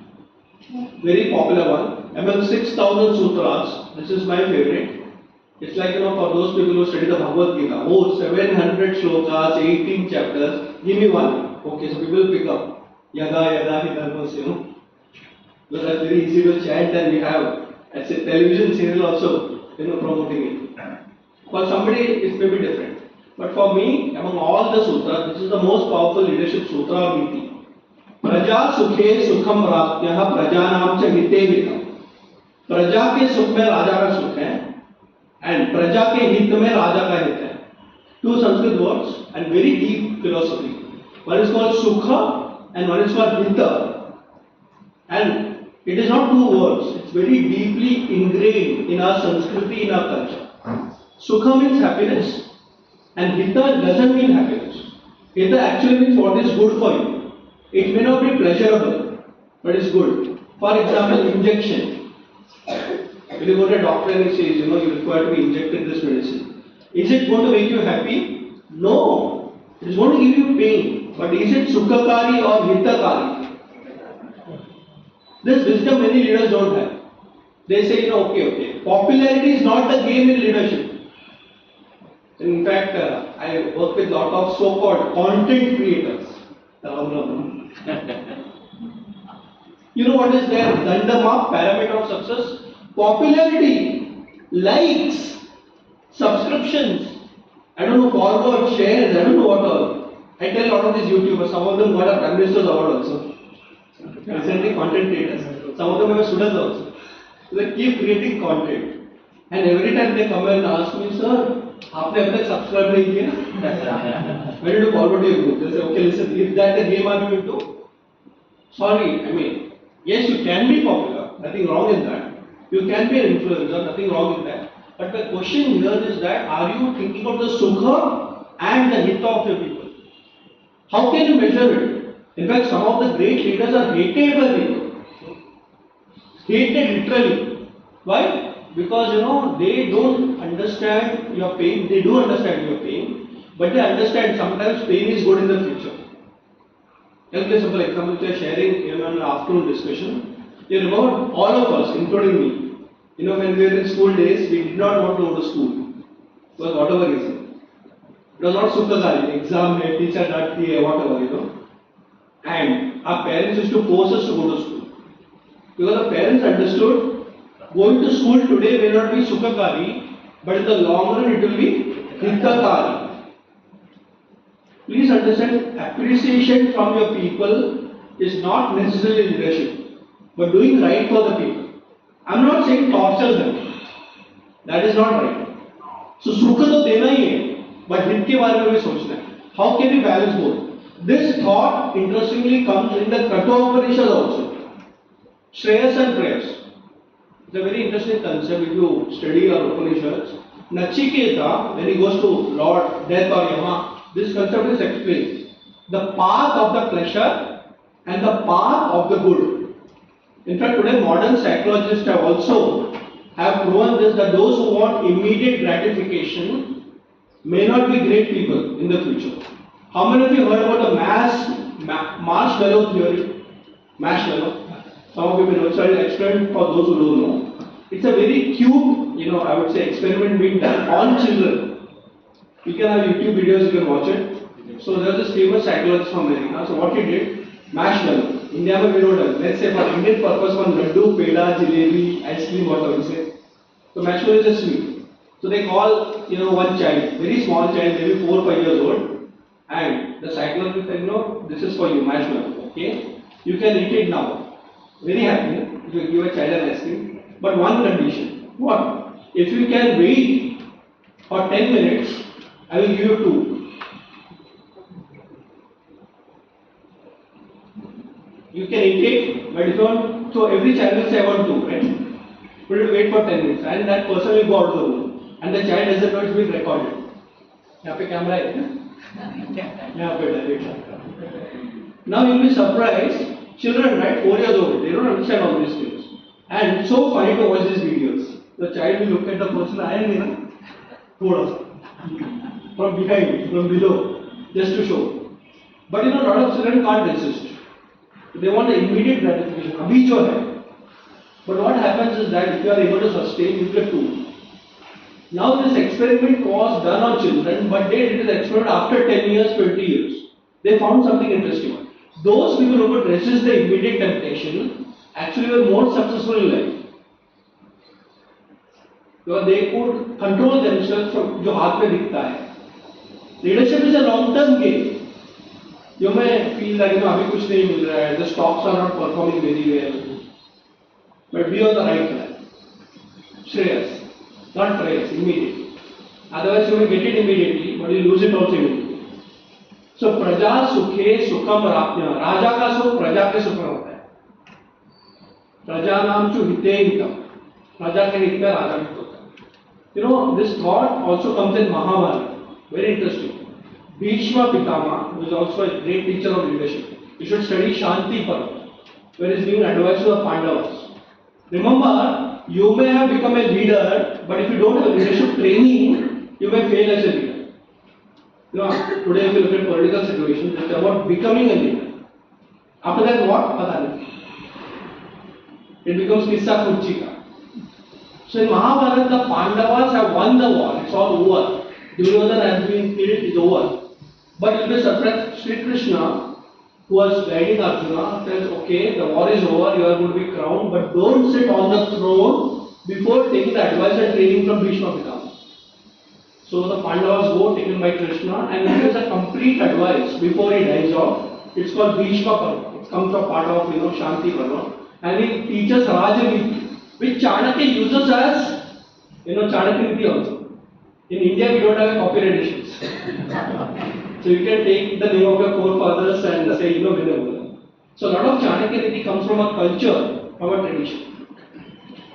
very popular one. Among 6,000 sutras, this is my favorite. It's like, for those people who study the Bhagavad Gita, 700 shlokas, 18 chapters, give me one. Okay, so people pick up. Yada Yada Hi Dharmas, Because that's very easy to chant, and we have, as a television serial also, promoting it. For somebody, it may be different. But for me, among all the sutras, this is the most powerful leadership sutra of Neeti. Praja sukhe sukham pratyah prajanam cha hite hitam. Praja ke sukh mein raja ka sukh hai, and praja ke hit mein raja ka hit hai. Two Sanskrit words and very deep philosophy. One is called sukha and one is called hita. And it is not two words, it's very deeply ingrained in our Sanskriti, in our culture. Sukha means happiness, and hita doesn't mean happiness. Hita actually means what is good for you. It may not be pleasurable, but it's good. For example, injection. When you go to a doctor and he says, you require to be injected this medicine. Is it going to make you happy? No. It is going to give you pain. But is it sukhakari or hitakari? This wisdom many leaders don't have. They say, okay. Popularity is not the game in leadership. In fact, I work with a lot of so-called content creators. You know what is their Dandama parameter of success? Popularity, likes, subscriptions, I don't know, forward, shares, I don't know what all. I tell a lot of these YouTubers, some of them got a Prime Minister's award also. Recently, content creators. Some of them have students also. So they keep creating content. And every time they come and ask me, sir, आपने अब तक subscribe नहीं किया? When did you forward your group? They say, okay, listen, if that the game are you into? Sorry, I mean, yes, you can be popular, nothing wrong in that. You can be an influencer, nothing wrong in that. But the question here is that, are you thinking of the sukha and the hita of your people? How can you measure it? In fact, some of the great leaders are hated by people. Hated literally. Why? Because they don't understand your pain. They do understand your pain, but they understand sometimes pain is good in the future. I'll give a simple example. We are sharing in an afternoon discussion. You remember all of us, including me. When we were in school days, we did not want to go to school for whatever reason. It was not sukhakari, exam, teacher dati, whatever, And our parents used to force us to go to school. Because the parents understood going to school today may not be sukhakari, but in the long run it will be hitakari. Please understand, appreciation from your people is not necessarily leadership, but doing right for the people. I am not saying torture them. That is not right. So sukha to dena hi hai, but hit ke baare mein bhi sochna hai. How can we balance both? This thought interestingly comes in the Kathopanishad also. Shreyas and prayers. It's a very interesting concept if you study our Upanishads. Nachiketa, when he goes to Lord, death or Yama, this concept is explained. The path of the pleasure and the path of the good. In fact, today modern psychologists have also proven this, that those who want immediate gratification may not be great people in the future. How many of you heard about the marshmallow theory? Marshmallow. Some of you may know. So I will explain for those who don't know. It's a very cute, I would say, experiment being done on children. You can have YouTube videos, you can watch it. So there's this famous psychologist from America. So what he did, marshmallow. India mein we know that. Let's say for Indian purpose, one laddu, peda, jalebi, ice cream, whatever you say. So marshmallow is a sweet. So they call, one child, very small child, maybe 4 or 5 years old, and the psychologist said, no, this is for you, marshmallow. Okay, you can eat it now. Very happy, if you give a child an ice cream. But one condition. What? If you can wait for 10 minutes, I will give you 2. You can eat it, but if you want, so every child will say I want 2, right? But you wait for 10 minutes, and that person will go out of the room, and the child doesn't know it's being recorded. यहाँ पे camera है ना? यहाँ पे direct. Now you'll be surprised. Children, right, 4 years old, they don't understand all these things. And it's so funny to watch these videos. The child will look at the person, from behind, from below, just to show. But a lot of children can't resist. They want the immediate gratification. Abhi jo hai. But what happens is that if you are able to sustain, you get 2. Now this experiment was done on children, but they did this experiment after 10 years, 20 years. They found something interesting. Those people who could resist the immediate temptation actually were more successful in life. Because they could control themselves from जो हाथ में दिखता है. Leadership is a long-term game. You may feel that अभी कुछ नहीं मिल रहा है, the stocks are not performing very well, but be on the right track. Shreyas, not prayers, immediately. Otherwise you may get it immediately, but you lose it also immediately. So प्रजा सुखे सुखम प्राप्य. राजा का सुख प्रजा के सुख में होता है. प्रजा नाम चु हिते हितम. प्रजा के हित में राजा हित होता है. This thought also comes in Mahabharata. Very interesting. Bhishma Pitama, who is also a great teacher of leadership. You should study Shanti Parva, where he is giving advice to the Pandavas. Remember, you may have become a leader, but if you don't have leadership training, you may fail as a leader. Today if you look at political situations, it's about becoming a leader. After that, what? Pata nahi. It becomes Kissa Kurchi ka. So in Mahabharata, the Pandavas have won the war. It's all over. Duryodhana has been killed, it's over. But you'll be surprised, Sri Krishna, who was guiding Arjuna, tells, okay, the war is over, you are going to be crowned, but don't sit on the throne before taking the advice and training from Bhishma Pitama. So the Pandavas go, taken by Krishna, and he gives a complete advice before he dies off. It's called Bhishma Parva. It comes from part of Shanti Parva. And he teaches Rajaniti, which Chanakya uses as Chanakya Niti also. In India, we don't have copyright issues. So you can take the name of your forefathers and say, whenever. So a lot of Chanakya Niti comes from a culture, from a tradition.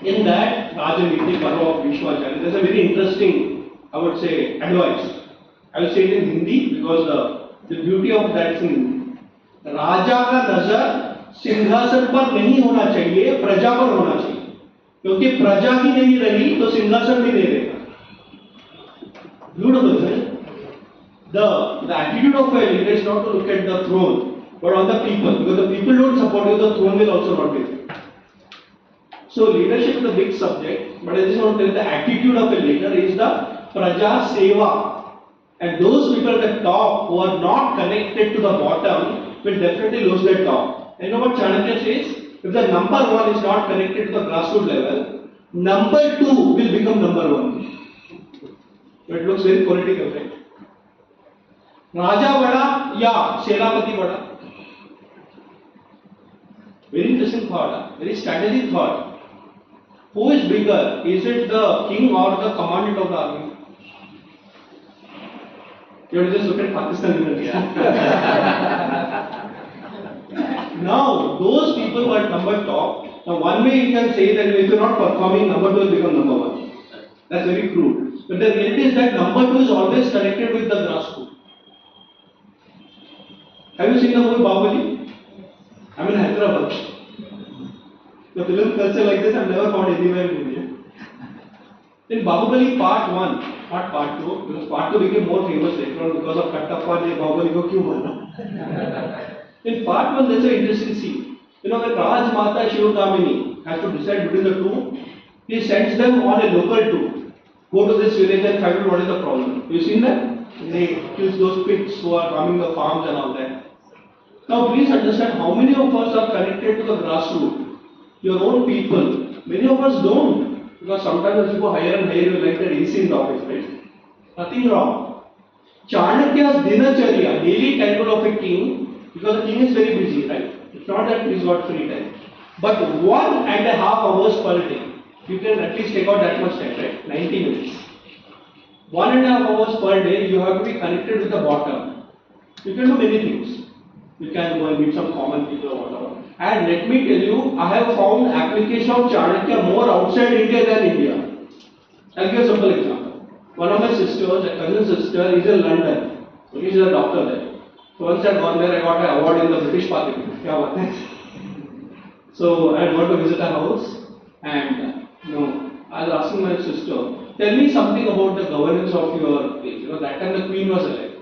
In that Rajaniti Parva of Bhishmacharya, there's a very interesting, I would say, advice. I will say it in Hindi because the beauty of that is in Hindi. राजा का नजर सिंहासन पर नहीं होना चाहिए, प्रजा पर होना चाहिए. क्योंकि प्रजा ही नहीं रही तो सिंहासन भी नहीं रहेगा. Beautiful, right? The attitude of a leader is not to look at the throne, but on the people. Because the people don't support you, the throne will also not be there. So leadership is a big subject, but I just want to tell the attitude of a leader is the Praja Seva. And those people at the top who are not connected to the bottom will definitely lose their top. And you know what Chanakya says? If the number 1 is not connected to the grassroots level, number 2 will become number 1. So it looks very political, right? Raja bada ya Senapati bada. Very interesting thought, very strategic thought. Who is bigger? Is it the king or the commandant of the army? You have to just look at Pakistan unity. Now, those people who are at number top, now one way you can say that if you are not performing, number 2 will become number 1. That's very crude. But the reality is that number 2 is always connected with the grassroots. Have you seen the movie Bahubali? I'm in Hyderabad. The film culture like this I've never found anywhere in India. In Bahubali Part 1, not Part 2, because Part 2 became more famous later on because of Kattappa ne Bahubali ko kyun marna. In Part 1 there's an interesting scene. When Raj Mata Shivakamini has to decide between the two, he sends them on a local tour. Go to this village and find out what is the problem. You seen that? They kills those pigs who are farming the farms and all that. Now please understand how many of us are connected to the grassroots. Your own people. Many of us don't. Because sometimes as you go higher and higher, you like that AC in the office, right? Nothing wrong. Chanakya's dinacharya, daily timetable of a king, because the king is very busy, right? It's not that he's got free time. But 1.5 hours per day. You can at least take out that much time, right? 90 minutes. 1.5 hours per day, you have to be connected with the bottom. You can do many things. You can go and meet some common people or whatever. And let me tell you, I have found application of Chanakya more outside India than India. I'll give a simple example. One of my sisters, a cousin sister, is in London. She's a doctor there. So once I had gone there, I got an award in the British Parliament. So I had gone to visit her house, and I was asking my sister, tell me something about the governance of your place. That time the Queen was alive.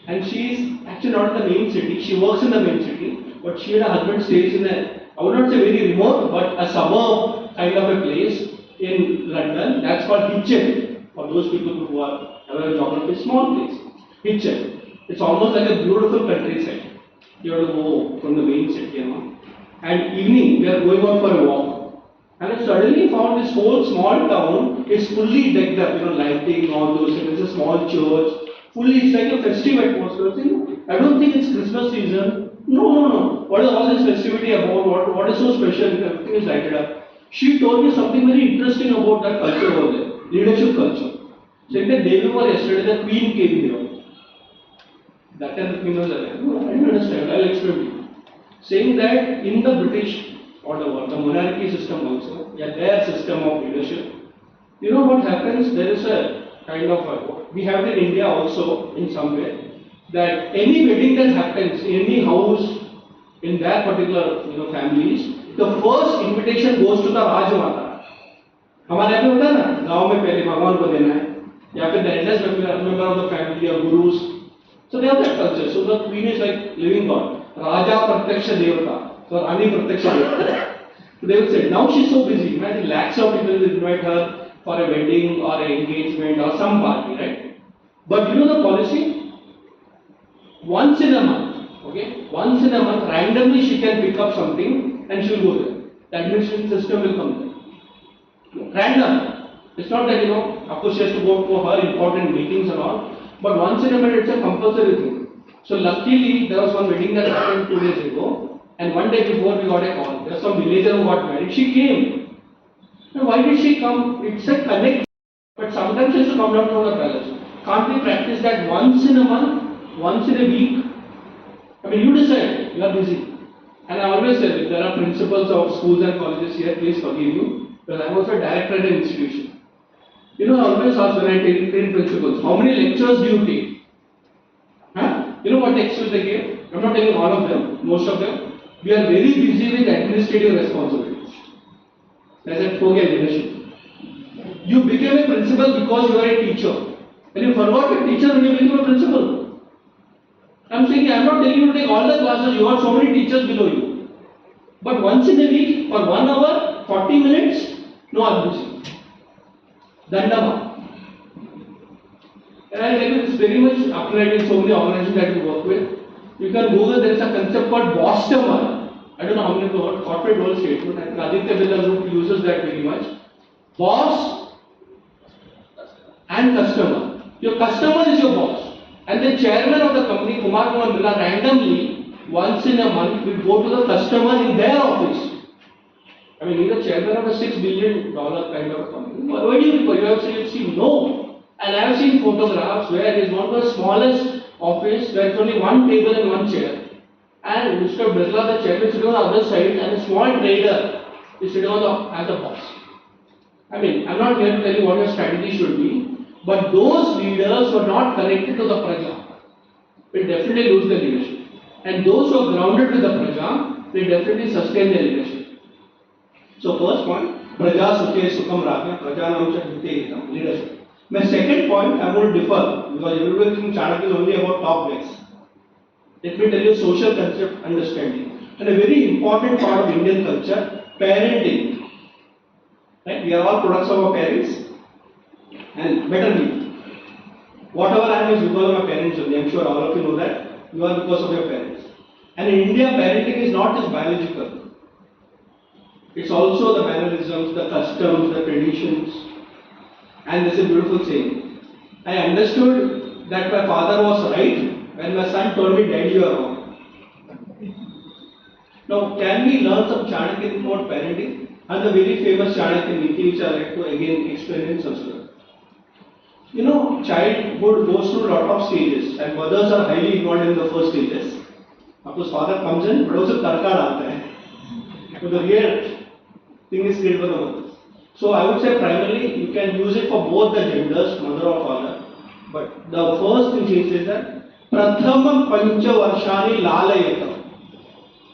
and she is actually not in the main city. She works in the main city, but she and her husband stays in a, I would not say very remote, but a suburb kind of a place in London. That's called Hitchin. For those people who are aware of geography, small place. Hitchin. It's almost like a beautiful countryside. You have to go from the main city, And evening, we are going out for a walk. And I suddenly found this whole small town is fully decked up, lighting, all those things. There's a small church. Fully, it's like a festive atmosphere. I don't think it's Christmas season. No. What is all this festivity about? What is so special? Everything is lighted up. She told me something very interesting about that culture over there. Leadership culture. So in the day before yesterday, the Queen came here. That time the Queen was alive. No, I don't understand. I'll explain to you. Saying that in the British whatever, the monarchy system also, their system of leadership, you know what happens? There is a kind of we have it in India also in some way, that any wedding that happens in any house in their particular families, the first invitation goes to the Rajmata. हमारे यहाँ पे होता है ना, गाँव में पहले भगवान को देना है, या फिर the eldest member of the family or gurus. So they have that culture. So the queen is like living God. Raja Prataksha Devata. So Rani Prataksha Devata. So they will say, now she's so busy. Imagine lakhs of people will invite her for a wedding or an engagement or some party, right? But you know the policy? Once in a month, randomly she can pick up something and she will go there. The administration system will come there. Random. It's not that, of course she has to go for her important meetings and all. But once in a minute, it's a compulsory thing. So luckily, there was one wedding that happened 2 days ago, and one day before we got a call. There was some villager who got married. She came. Now why did she come? It's a connect. But sometimes she has to come down from the palace. Can't we practice that once in a month, once in a week? I mean, you decide. You are busy. And I always say, if there are principals of schools and colleges here, please forgive me, because I'm also a director at an institution. I always ask when I train principals, how many lectures do you take? You know what lectures they give? I'm not taking all of them, most of them. We are very busy with administrative responsibilities. As I told you, leadership. You became a principal because you are a teacher. And you forgot a teacher when you became a principal. I'm saying, I'm not telling you to take all the classes, you have so many teachers below you. But once in a week, for 1 hour, 40 minutes, no, I'm busy. Dandama. And I tell you, it's very much applied in so many organizations that we work with. You can Google, there is a concept called boss-tomer. I don't know how many corporate role statement. I think Aditya Birla Group uses that very much. Boss and customer. Your customer is your boss. And the chairman of the company, Kumar Birla, randomly, once in a month, will go to the customer in their office. I mean, he's the chairman of a $6 billion kind of a company. Why do you have seen no? And I have seen photographs where he is one of the smallest office where it's only one table and one chair. And Mr. Birla, the chairman, is sitting on the other side, and a small trader is sitting on as a boss. I mean, I'm not here to tell you what your strategy should be, but those leaders who are not connected to the praja will definitely lose their leadership. And those who are grounded with the praja will definitely sustain their leadership. So first point, praja sukhe sukham rakhe, praja nam cha hite leadership. My second point, I'm going to differ because everybody thinks Chanakya is only about top guys. Let me tell you social concept understanding. And a very important part of Indian culture, parenting. Right? We are all products of our parents. And better me. Whatever I am is because of my parents only. I'm sure all of you know that. You are because of your parents. And in India, parenting is not just biological. It's also the mannerisms, the customs, the traditions. And there's a beautiful saying. I understood that my father was right when my son told me, Daddy, you are wrong. Now, can we learn some Chanakya about parenting? And the very famous Chanakya Neeti, which I like to again explain in Sanskrit. Childhood goes through a lot of stages, and mothers are highly involved in the first stages. Of course, father comes in, but also tarka dalta hai. So the real thing is created by the mothers. So I would say primarily you can use it for both the genders, mother or father. But the first thing she says that Prathamam Pancha Varshani Lalayata.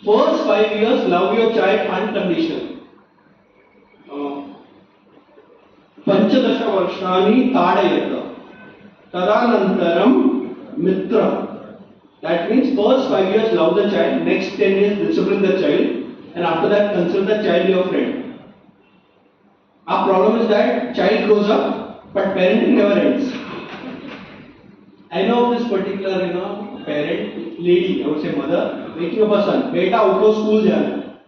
First 5 years, love your child unconditionally. Panchadasha Varshani Tadayata. Tadanantaram Mitra. That means first 5 years love the child, next 10 years discipline the child, and after that consider the child your friend. Our problem is that child grows up, but parenting never ends. I know this particular, parent, lady, I would say mother, waking up her son, beta auto school jana.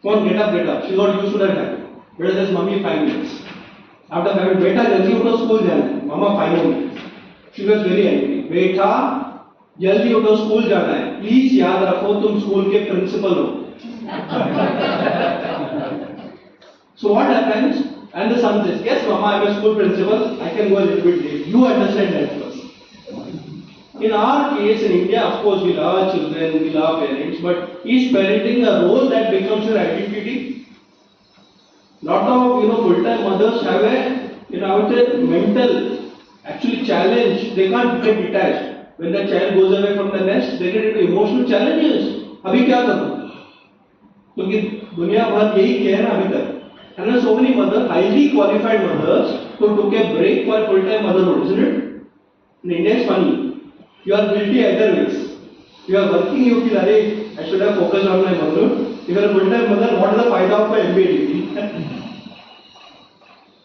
Come on, get up. She's not used to that time. Beta says, mummy 5 minutes. After 5 minutes, beta jaldi auto school jana. Mama 5 more minutes. She was very angry. Beta, jaldi auto school jana hai. Please याद रखो तुम school के principal हो. So what happens? And the son says, yes mama, I am a school principal, I can go a little bit late. You understand that first. In our case in India, of course, we love our children, we love parents, but is parenting a role that becomes your identity? Lot of full-time mothers have a I would say mental actually challenge. They can't get detached. When the child goes away from the nest, they get into emotional challenges. अभी क्या करूँ? क्योंकि दुनिया भर यही किया है ना अभी तक. And there are so many mothers, highly qualified mothers, who took a break for full-time motherhood, isn't it? In India, it's funny. You are guilty either ways. You are working, you feel, I should have focused on my motherhood. If you are a full-time mother, what is the faida of my MBA degree?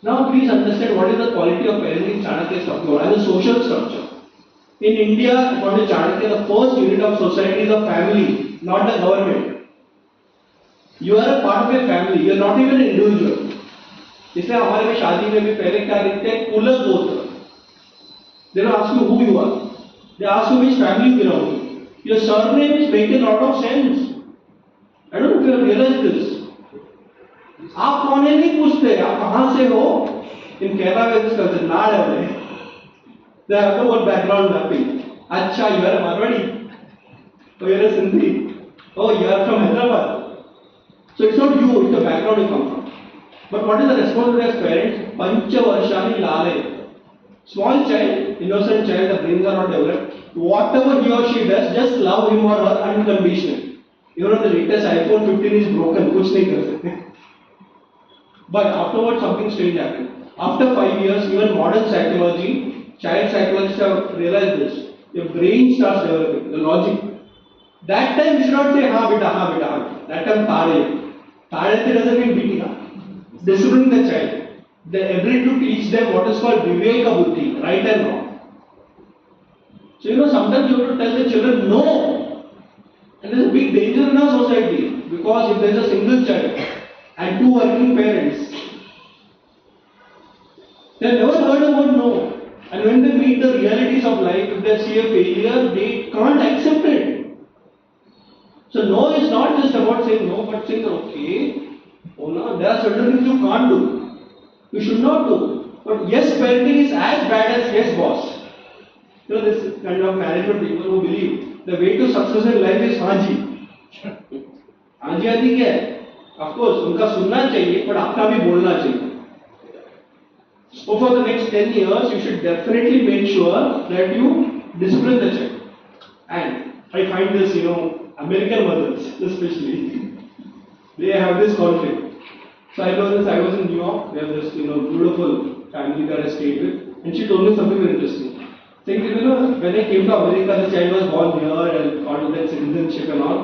Now, please understand what is the quality of parenting Chanakya is talking about and the social structure. In India, according to Chanakya, the first unit of society is the family, not the government. You are a part of a family, you are not even an individual. इसलिए हमारे में शादी में भी पहले क्या लिखते हैं कुल गोत्र. They don't ask you who you are. They ask you which family you belong to. Your surname is making a lot of sense. I don't know if you have realized this. आप कौन है नहीं पूछते, आप कहाँ से हो? In Kerala with this culture, not every. They have no background mapping. अच्छा, you are a Marwadi. Oh, you are a Sindhi. Oh, you are from Hyderabad. So it's not you, it's the background you come from. But what is the responsibility as parents? Pancha Varshani Lale. Small child, innocent child, the brains are not developed. Whatever he or she does, just love him or her unconditionally. You know the latest iPhone 15 is broken, kuch nahi kar sakte. But afterwards something strange happened. After 5 years, even modern psychology, child psychologists have realized this. Your brain starts developing, the logic. That time you should not say, ha beta. That time tare. Tare doesn't mean beating. Disciplining the child. The ability to teach them what is called viveka buddhi, right and wrong. So sometimes you have to tell the children no. And there is a big danger in our society because if there is a single child and 2 working parents, they have never heard about no. And when they meet the realities of life, if they see a failure, they can't accept it. So no is not just about saying no, but saying okay, oh no, there are certain things you can't do. You should not do. But yes, parenting is as bad as yes, boss. This kind of management people who believe the way to success in life is Haji. Haji आदि क्या है? Of course, उनका सुनना चाहिए, but अपना भी बोलना चाहिए. So for the next 10 years, you should definitely make sure that you discipline the child. And I find this, American mothers especially, they have this conflict. So I know this, I was in New York, they have this, beautiful family that I stayed with, and she told me something very interesting. Saying, when I came to America, the child was born here and got that citizenship and all,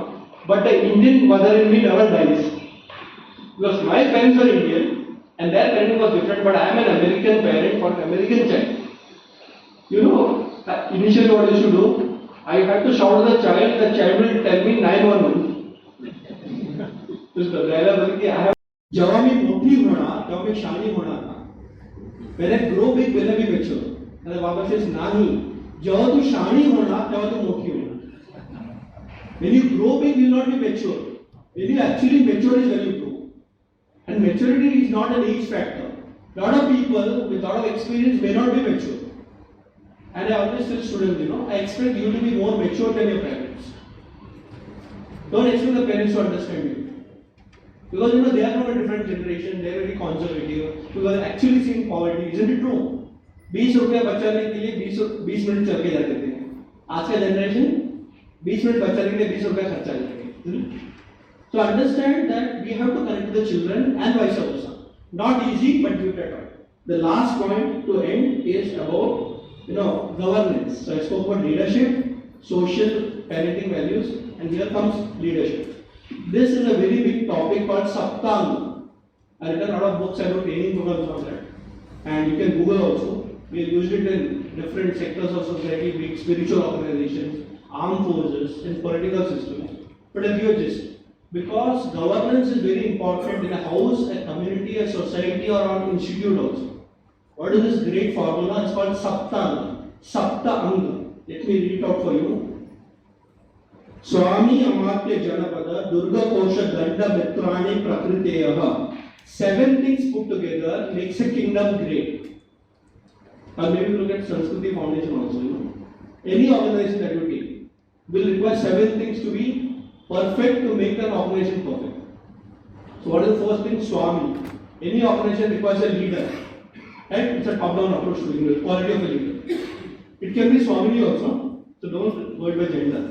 but the Indian mother in me never dies. Because my parents were Indian, and their parenting was different, but I am an American parent for an American child. Initially what I used to do, I had to shout at the child will tell me 911. I have जेव्हा मी मोठी होणार तेव्हा मी शाणी होणार ना. When I grow big, will I be mature? And Baba says नाही. जेव्हा तू शाणी होणार तेव्हा तू मोठी होणार. When you grow big, you will not be mature. When you actually mature is when you grow. And maturity is not an age factor. Lot of people with lot of experience may not be mature. And I always tell students, I expect you to be more mature than your parents. Don't expect the parents to understand you. Because they are from a different generation, they are very conservative. Because actually seeing poverty, isn't it true? 20 रुपया बचाने के लिए 20 minute चल के जाते थे. आज का जनरेशन 20 मिनट बचाने के लिए 20 रुपया खर्चा करेंगे. So understand that we have to connect with the children and vice versa. Not easy, but give it a try. The last point to end is about governance. So I spoke about leadership, social parenting values, and here comes leadership. This is a very big topic called Saptang. I written a lot of books about training programs on that, and you can Google also. We used it in different sectors of society, big spiritual organizations, armed forces, and political systems. But I'll give you a gist. Because governance is very important in a house, a community, a society, or an institute also. What is this great formula? It's called Saptang. Sapta-anga. Let me read it out for you. Swami Amatya Janapada Durga Kosha Danda Mitrani Prakriteyaha. 7 things put together makes a kingdom great. Or maybe look at Samskruti Foundation also. Any organization that you take will require 7 things to be perfect to make an organization perfect. So what is the first thing? Swami. Any organization requires a leader. Right? It's a top-down approach to the quality of a leader. It can be Swamini also. So don't go by gender.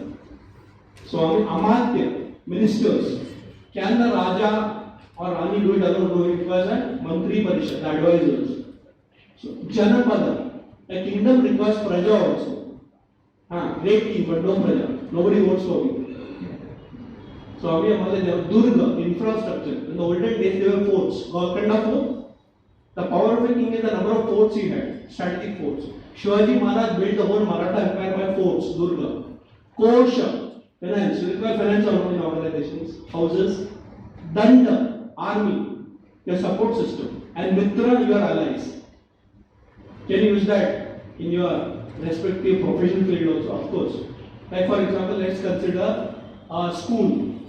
Swami, Amatya, ministers. Can the Raja or Rani do it alone? No, it requires a Mantri Parishad, the advisors. So Janapada. A kingdom requires Praja also. Great king, but no Praja. Nobody votes for me. Swami Amatya, they have Durga, infrastructure. In the olden days, they were forts. Golconda fort. The power of a king is the number of forts he had, strategic forts. Shivaji Maharaj built the whole Maratha empire by forts, Durga. Kosha, finance, you require finance in organizations, houses. Danda, army, your support system. And Mitra, your allies. Can you use that in your respective professional field also? Of course. Like for example, let's consider a school.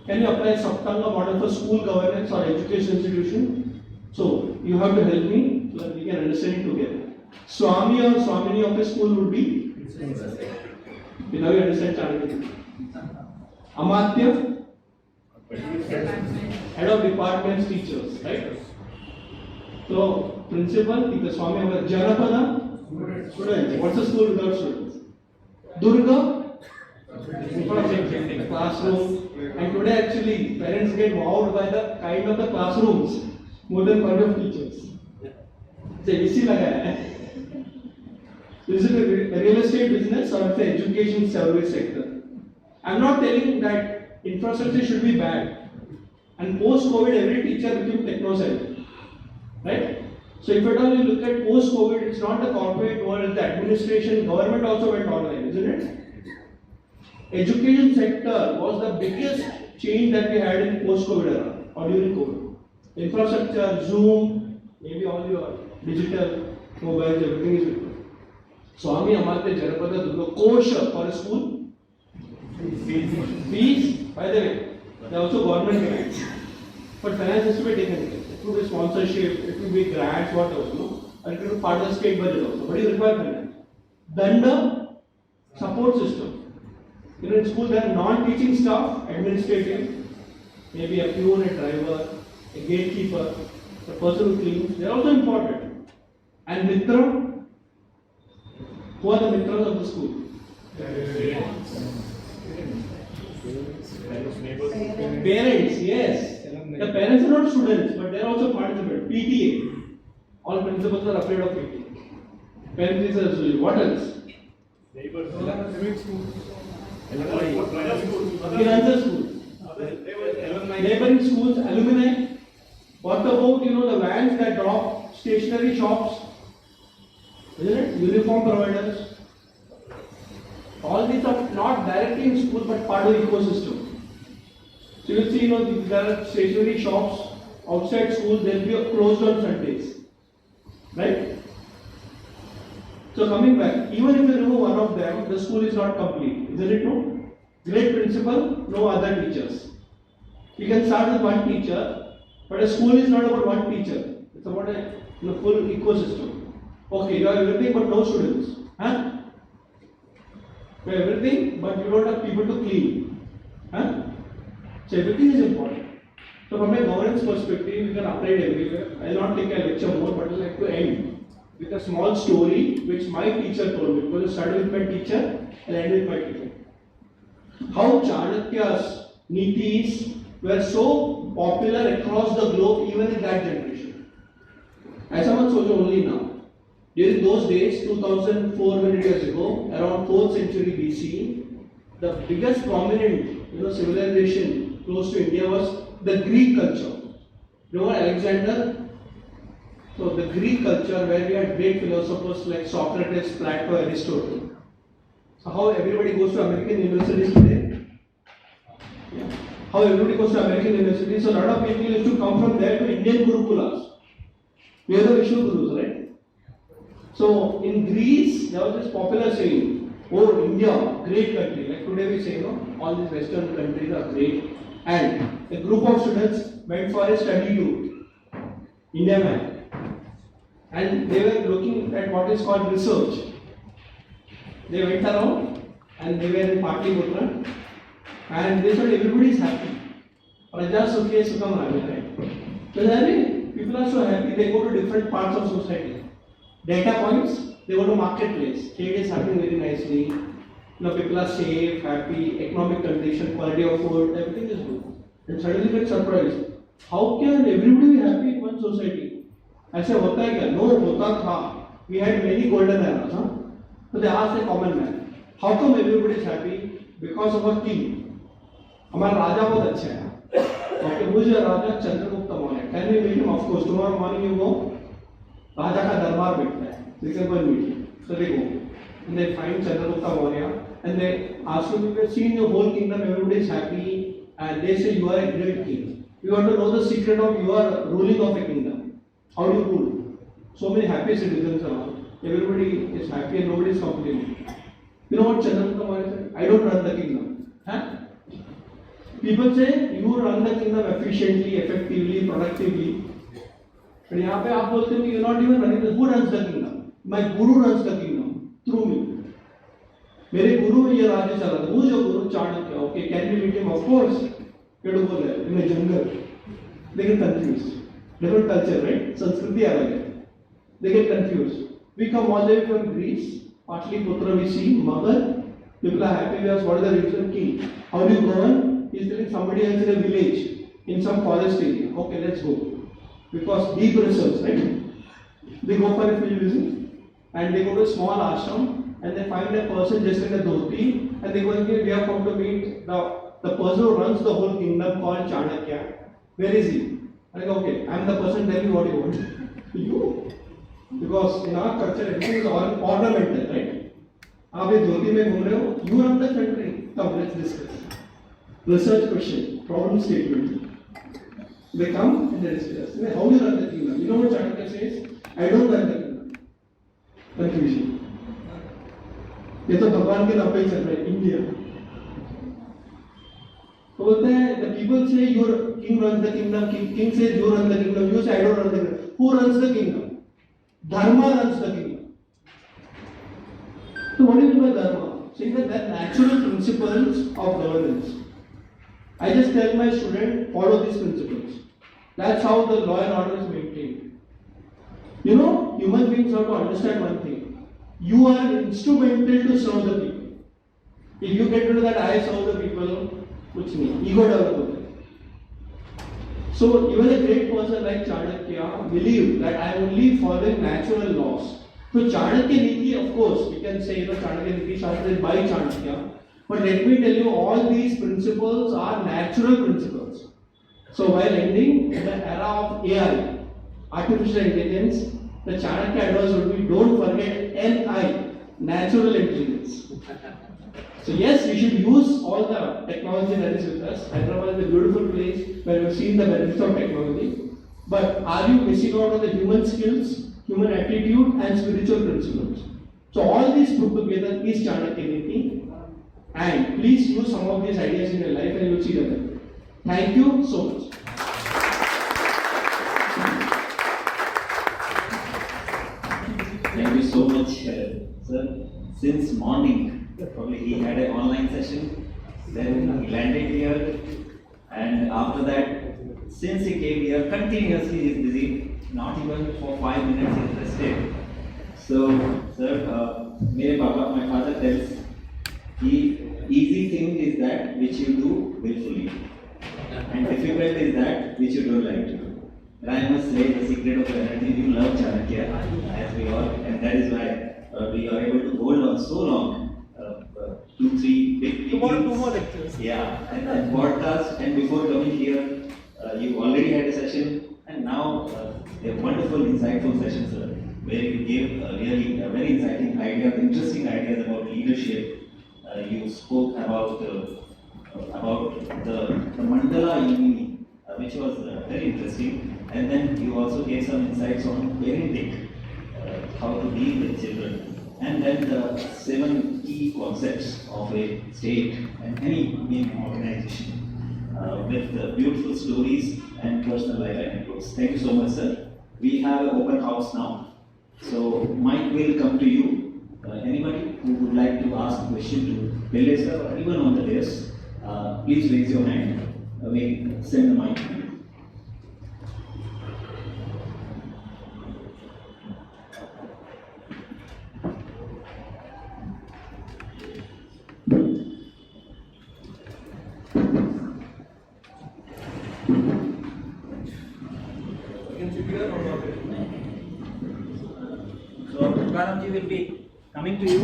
Can you apply Saptanga model for school governance or education institution? So, you have to help me so that we can understand it together. Swami or Swamini of a school would be? Now you understand Chanakya. Amatya? Head of departments, teachers, right? So, principal, the Swami of a Janapada? Students. What's a school without students? Durga? Classroom. And today actually, parents get wowed by the kind of the classrooms. More than kind of teachers. It's a easy laga. Is it a real estate business or it's an education service sector? I'm not telling that infrastructure should be bad. And post-COVID, every teacher became techno-savvy. Right? So if at all you look at post-COVID, it's not the corporate world, it's the administration, government also went online, isn't it? Education sector was the biggest change that we had in post-COVID era or during COVID. Infrastructure, Zoom, maybe all your digital mobiles, everything is with you. Swami Amatya Janapada Durga Kosha for a school. Fees, by the way, they are also government grants. But finance has to be taken care. It could be sponsorship, it could be grants, whatever, no? Or it could be part of the state budget also. But you require finance. Danda, support system. In school there are non-teaching staff, administrative, maybe a peon, a driver, a gatekeeper, the person who cleans, they are also important. And Mitra, who are the Mitras of the school? Parents, yes. The parents are not students, but they are also participants. PTA. All principals are afraid of PTA. Parents is a what else? Neighbors. Financer schools. Neighboring schools, alumni. What about the vans that drop stationery shops? Isn't it? Uniform providers. All these are not directly in school but part of the ecosystem. So you will see, there are stationery shops outside school, they'll be closed on Sundays. Right? So coming back, even if you remove one of them, the school is not complete. Isn't it no? Great principal, no other teachers. You can start with one teacher, but a school is not about one teacher. It's about a full ecosystem. Okay, you have everything but no students. Huh? You have everything, but you don't have people to clean. Huh? So everything is important. So from a governance perspective, you can apply it everywhere. I will not take a lecture more, but I would like to end with a small story which my teacher told me. Because I started with my teacher and ended with my teacher. How Chanakya's Neetis were so popular across the globe even in that generation. ऐसा मत सोचो only now. During those days, 2400 years ago, around 4th century BC, the biggest prominent civilization close to India was the Greek culture. Remember Alexander? So the Greek culture where we had great philosophers like Socrates, Plato, Aristotle. So how everybody goes to American universities today? Yeah. How everybody goes to American universities, so a lot of people used to come from there to Indian Gurukulas. We are the Vishnu Gurus, right? So in Greece, there was this popular saying, oh India, great country. Like today we say, all these Western countries are great. And a group of students went for a study tour, India man. And they were looking at what is called research. They went around and they were in Patliputra and they said everybody is happy. Praja Sukhe Sukham Rami, right? So people are so happy, they go to different parts of society. Data points, they go to marketplace. Trade is happening very nicely. People are safe, happy, economic condition, quality of food, everything is good. And suddenly get surprised. How can everybody be happy in one society? ऐसे होता है क्या? No, होता था. We had many golden eras. So they asked a common man, how come everybody is happy? Because of a king. हमारा राजा बहुत अच्छा है. Okay, who is your Raja? Chandragupta Maurya. Can we meet him? Of course. Tomorrow morning you go. राजा का दरबार बैठता है. You can go and meet him. So they go. And they find Chandragupta Maurya and they ask him, we have seen your whole kingdom, everybody is happy, and they say you are a great king. We want to know the secret of your ruling of a kingdom. How do you rule? So many happy citizens around. Everybody is happy and nobody is complaining. You know what Chandragupta Maurya said? I don't run the kingdom. Huh? People say you run the kingdom efficiently, effectively, productively. But here आप बोलते हैं you're not even running the. Who runs the kingdom? My guru runs the kingdom through me. मेरे गुरु में ये राज्य चला था. Who is your guru? Chanakya. Okay, can we meet him? Of course. You have to go there in a jungle. They get confused. Different culture, right? Samskruti अलग है. They get confused. We come all the way from Greece. Patliputra we see Magad. People are happy with us. What is the reason? King. How do you go on? He's telling somebody else in a village, in some forest area. Okay, let's go. Because deep research, right? They go for a field visit and they go to a small ashram and they find a person just in a dhoti and they go and say, we have come to meet the person who runs the whole kingdom called Chanakya. Where is he? I go, okay, I am the person, tell me what you want. You. Because in our culture everything is ornamental, right? आप ये धोती में घूम रहे हो, you run the country. Come, let's discuss. Research question, problem statement. They come and they discuss. How do you run the kingdom? You know what Chanakya says? I don't run the kingdom. Confusion. ये तो भगवान के नाम पे चल रहा है, India. तो बोलते हैं, the people say your king runs the kingdom, king says you run the kingdom, you say I don't run the kingdom. Who runs the kingdom? Dharma runs the kingdom. So what do you mean by dharma? Saying that there are natural principles of governance. I just tell my student, follow these principles. That's how the law and order is maintained. You know, human beings have to understand one thing. You are instrumental to serve the people. If you get into that I serve the people, kuch nahi, ego develop. So even a great person like Chanakya believed that I am only following natural laws. So Chanakya Neeti, of course, we can say Chanakya Neeti Shastra is by Chanakya. But let me tell you, all these principles are natural principles. So while ending, in the era of AI, artificial intelligence, the Chanakya advice would be, don't forget NI, natural intelligence. So yes, we should use all the technology that is with us. Hyderabad is a beautiful place where we've seen the benefits of technology. But are you missing out on the human skills, human attitude and spiritual principles? So all these put together is Chanakya Neeti. And please use some of these ideas in your life and you will see the benefit. Thank you so much. Thank you so much, sir. Since morning, probably he had an online session, then he landed here, and after that, since he came here, continuously he is busy, not even for 5 minutes he is rested. So, sir, my father tells, the easy thing is that which you do willfully, and difficult is that which you don't like to do. And I must say the secret of your energy, you love Chanakya, as we all, and that is why we are able to hold on so long. 2-3 big Two meetings. more lectures. Yeah, and podcast, and before coming here, you already had a session, and now a wonderful, insightful session, sir, where you gave really very exciting ideas, interesting ideas about leadership. You spoke about the mandala evening, which was very interesting, and then you also gave some insights on parenting, how to deal with children. And then the 7 key concepts of a state and any main organization with beautiful stories and personal life anecdotes. Thank you so much, sir. We have an open house now. So, Mike will come to you. Anybody who would like to ask a question to Pillai sir or anyone on the dais, please raise your hand. We'll send the mic to you. So, Tukaramji will be coming to you.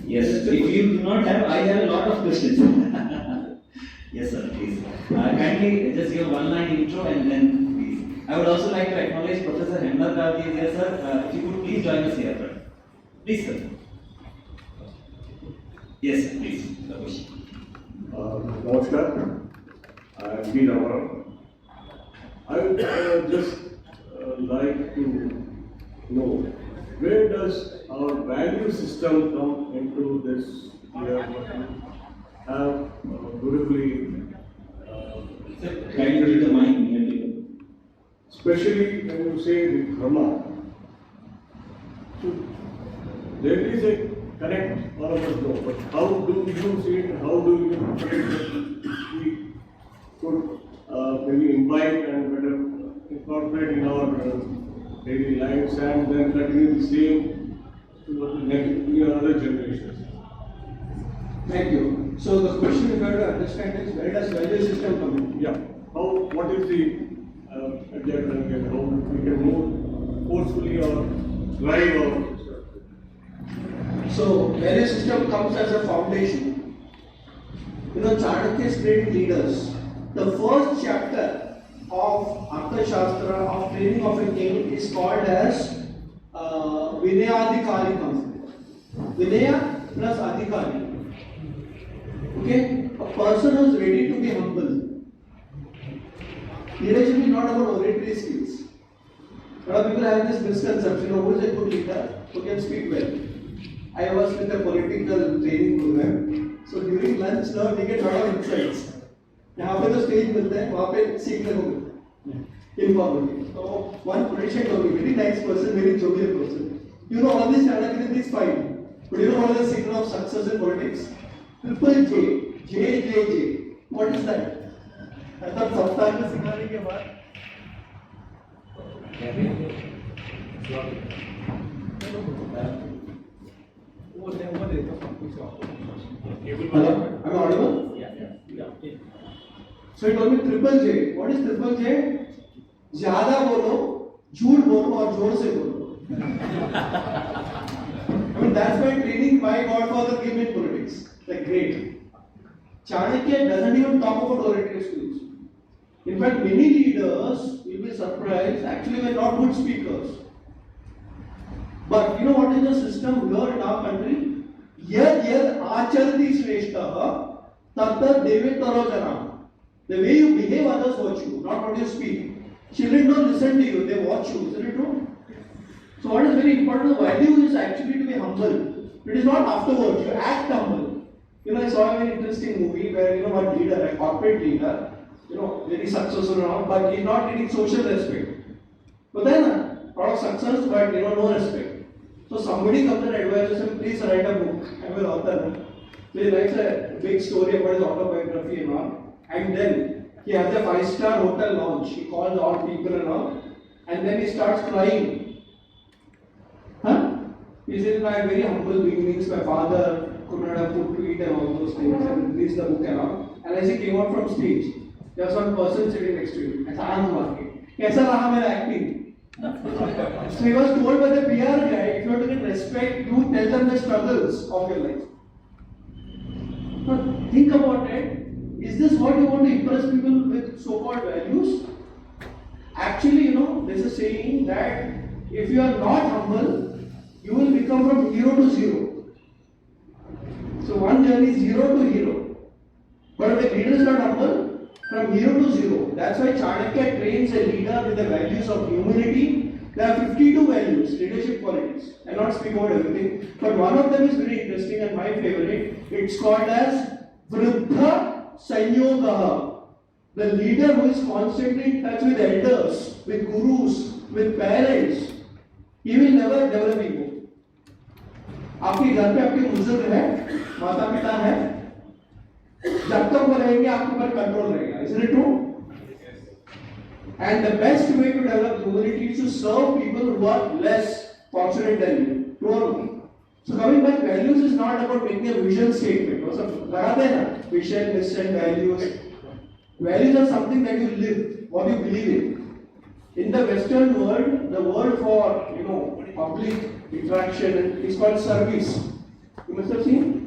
Yes, if you do not have, I have a lot of questions. Yes, sir, please. Kindly just give one line intro and then please. I would also like to acknowledge Professor Hemdar Karti is here, sir. If you could please join us here, sir. Please, sir. Yes, sir, please. Namaskar. I am B. Ramaram. I would just like to know, where does our value system come into this? We have beautifully Kindly the mic near you. especially when you say the dharma. So there is a connect, all of us know, but how do you see it? How do you create that we could maybe invite and better incorporate in our daily lives and then continue the same to the next other generations? Thank you. So the question you have to understand is, where does value system come in? Yeah. How? What is the Adhyayana and how we can move forcefully or drive our? So value system comes as a foundation. You know, Chanakya's great leaders. The first chapter of Artha Shastra of training of a king is called as Vinayadhikari concept. Vinaya plus Adhikari. Okay, a person who is ready to be humble. Leadership is not about oratory skills. A lot of people have this misconception of who is a good leader who can speak well. I was with a political training program, so during lunch now we get a lot of insights. यहाँ पे तो stage मिलता है, वहाँ पे सीखने को मिलता है informally. So one politician told me, very nice person, very jovial person. You know all these Chanakya things fine, but you know what is the secret of success in politics? Triple J, J, J, J. What is that? I thought सप्ताह में सिखाने के बाद. Hello, am I audible? Yeah. So he told me triple J. What is triple J? ज़्यादा बोलो, झूठ बोलो और जोर से बोलो. I mean that's my training. My godfather gave me in politics. Like great. Chanakya doesn't even talk about oratory skills. In fact, many leaders, you'll be surprised, actually were not good speakers. But you know what is the system here in our country? Yad acharati shreshtaha tat devetaro janam. The way you behave, others watch you, not what you speak. Children don't listen to you, they watch you. Isn't it true? So what is very important, the value is actually to be humble. It is not afterwards, you act humble. You know, I saw a very interesting movie where, you know, one leader, a corporate leader, you know, very successful now, but he's not getting social respect. But then, a lot of success, but you know, no respect. So somebody comes and advises him, please write a book. I'm an author. So he writes a big story about his autobiography and all. And then he has a 5-star hotel launch. He calls all people and all. And then he starts crying. He says, I had very humble beginnings. My father could not have food to eat. read them, all those things, and release the book and all. And as he came out from stage, there was one person sitting next to him. ऐसा आंख मार के, कैसा रहा मेरा acting? So he was told by the PR guy, if you want to get respect, you tell them the struggles of your life. But think about it. Is this what you want to impress people with so-called values? Actually, you know, there's a saying that if you are not humble, you will become from hero to zero. So one journey is zero to hero. But if the leader is not humble, from hero to zero. That's why Chanakya trains a leader with the values of humility. There are 52 values, leadership qualities. I'll not speak about everything, but one of them is very interesting and my favorite. It's called as Vriddha Sanyogaha. The leader who is constantly in touch with elders, with gurus, with parents, he will never develop ego. आपके घर पे आपके बुजुर्ग है, माता पिता है, जब तक वो रहेंगे आपके ऊपर कंट्रोल रहेगा. Isn't it true? And the best way to develop humility is to serve people who are less fortunate than you. True or not? So coming back, values is not about making a vision statement. लगाते हैं ना, vision, mission, values. Values are something that you live, what you believe in. In the Western world, the word for public interaction is called service. You must have seen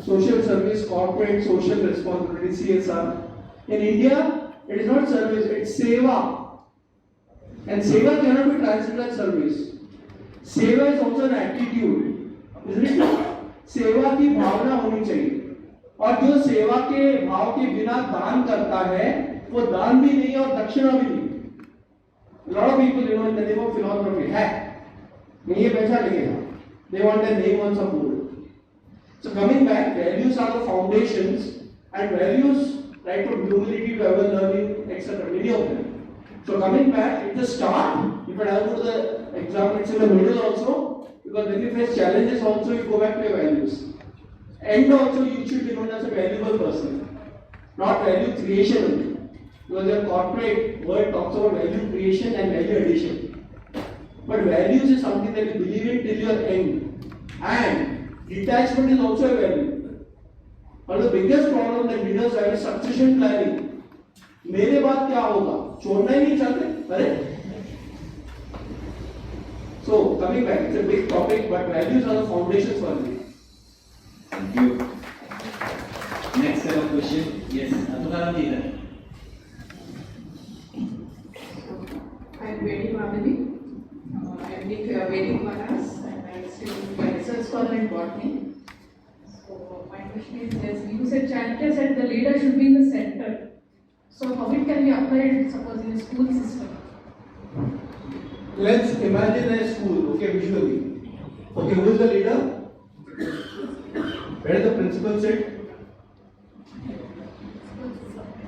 social service, corporate social responsibility (CSR). In India, it is not service; it's seva. And seva cannot be translated as service. Seva is also an attitude, isn't it? सेवा की भावना होनी चाहिए. और जो सेवा के भाव के बिना दान करता है, वो दान भी नहीं और दक्षिणा भी नहीं. A lot of people, in the name of philanthropy, ये पैसा लगेगा. They want their name on some board. So coming back, values are the foundations, and values, right from humility to ever learning, etc. Many of them. So coming back, at the start, if I have to go to the example, it's in the middle also, because when you face challenges also, you go back to your values. And also, you should be known as a valuable person, not value creation only. Because your corporate world talks about value creation and value addition. But values is something that you believe in till your end. And detachment is also a value. One of the biggest problem that leaders have is succession planning. मेरे बाद क्या होगा? छोड़ना ही नहीं चाहते, correct? So coming back, it's a big topic, but values are the foundations for it. Thank you. Next set of question. Yes, Atukaram ji. I'm Vedi Mamadi. I did Vedic Manas and I still do research scholar in botany. So my question is, yes, you said Chanakya said the leader should be in the center. So how it can be applied, suppose, in a school system? Let's imagine a school, okay, visually. Okay, who is the leader? Where does the principal sit?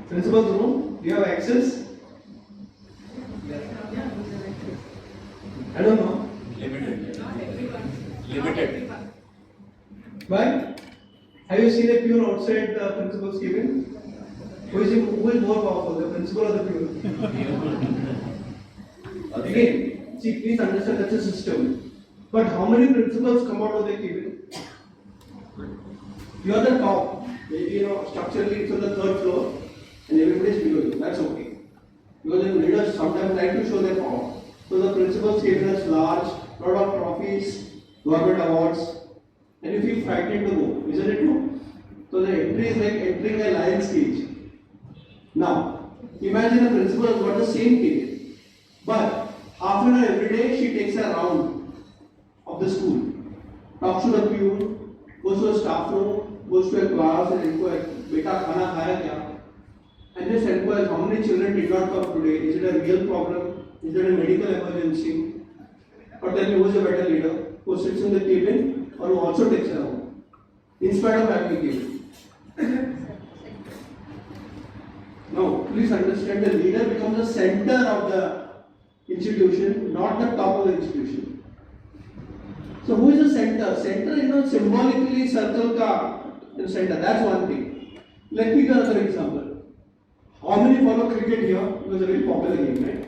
Principal's room? Do you have access? I don't know. Limited. Why? Have you seen a peon outside the principal's cabin? Who is more powerful, the principal or the peon? Again, see, please understand that's a system. But how many principals come out of the cabin? You are the top. Maybe structurally it's on the third floor and everybody is below you. That's okay. Because the leaders sometimes like to show their power. So the principal's cabin is large, lot of trophies, government awards, and you feel frightened to go. Isn't it true? So the entry is like entering a lion's cage. Now, imagine a principal has got the same cabin, but half an hour every day she takes a round of the school, talks to the peon, goes to a staff room, goes to a class and inquires, "Beta, khana khaya kya?" And just inquires how many children did not come today. Is it a real problem? Is there a medical emergency? Or tell me, who is a better leader? Who sits in the cabin or who also takes a round? In spite of having a cabin. Now, please understand, the leader becomes the center of the institution, not the top of the institution. So, who is the center? Center, symbolically circle ka center. That's one thing. Let me give another example. How many follow cricket here? It was a very popular game, right?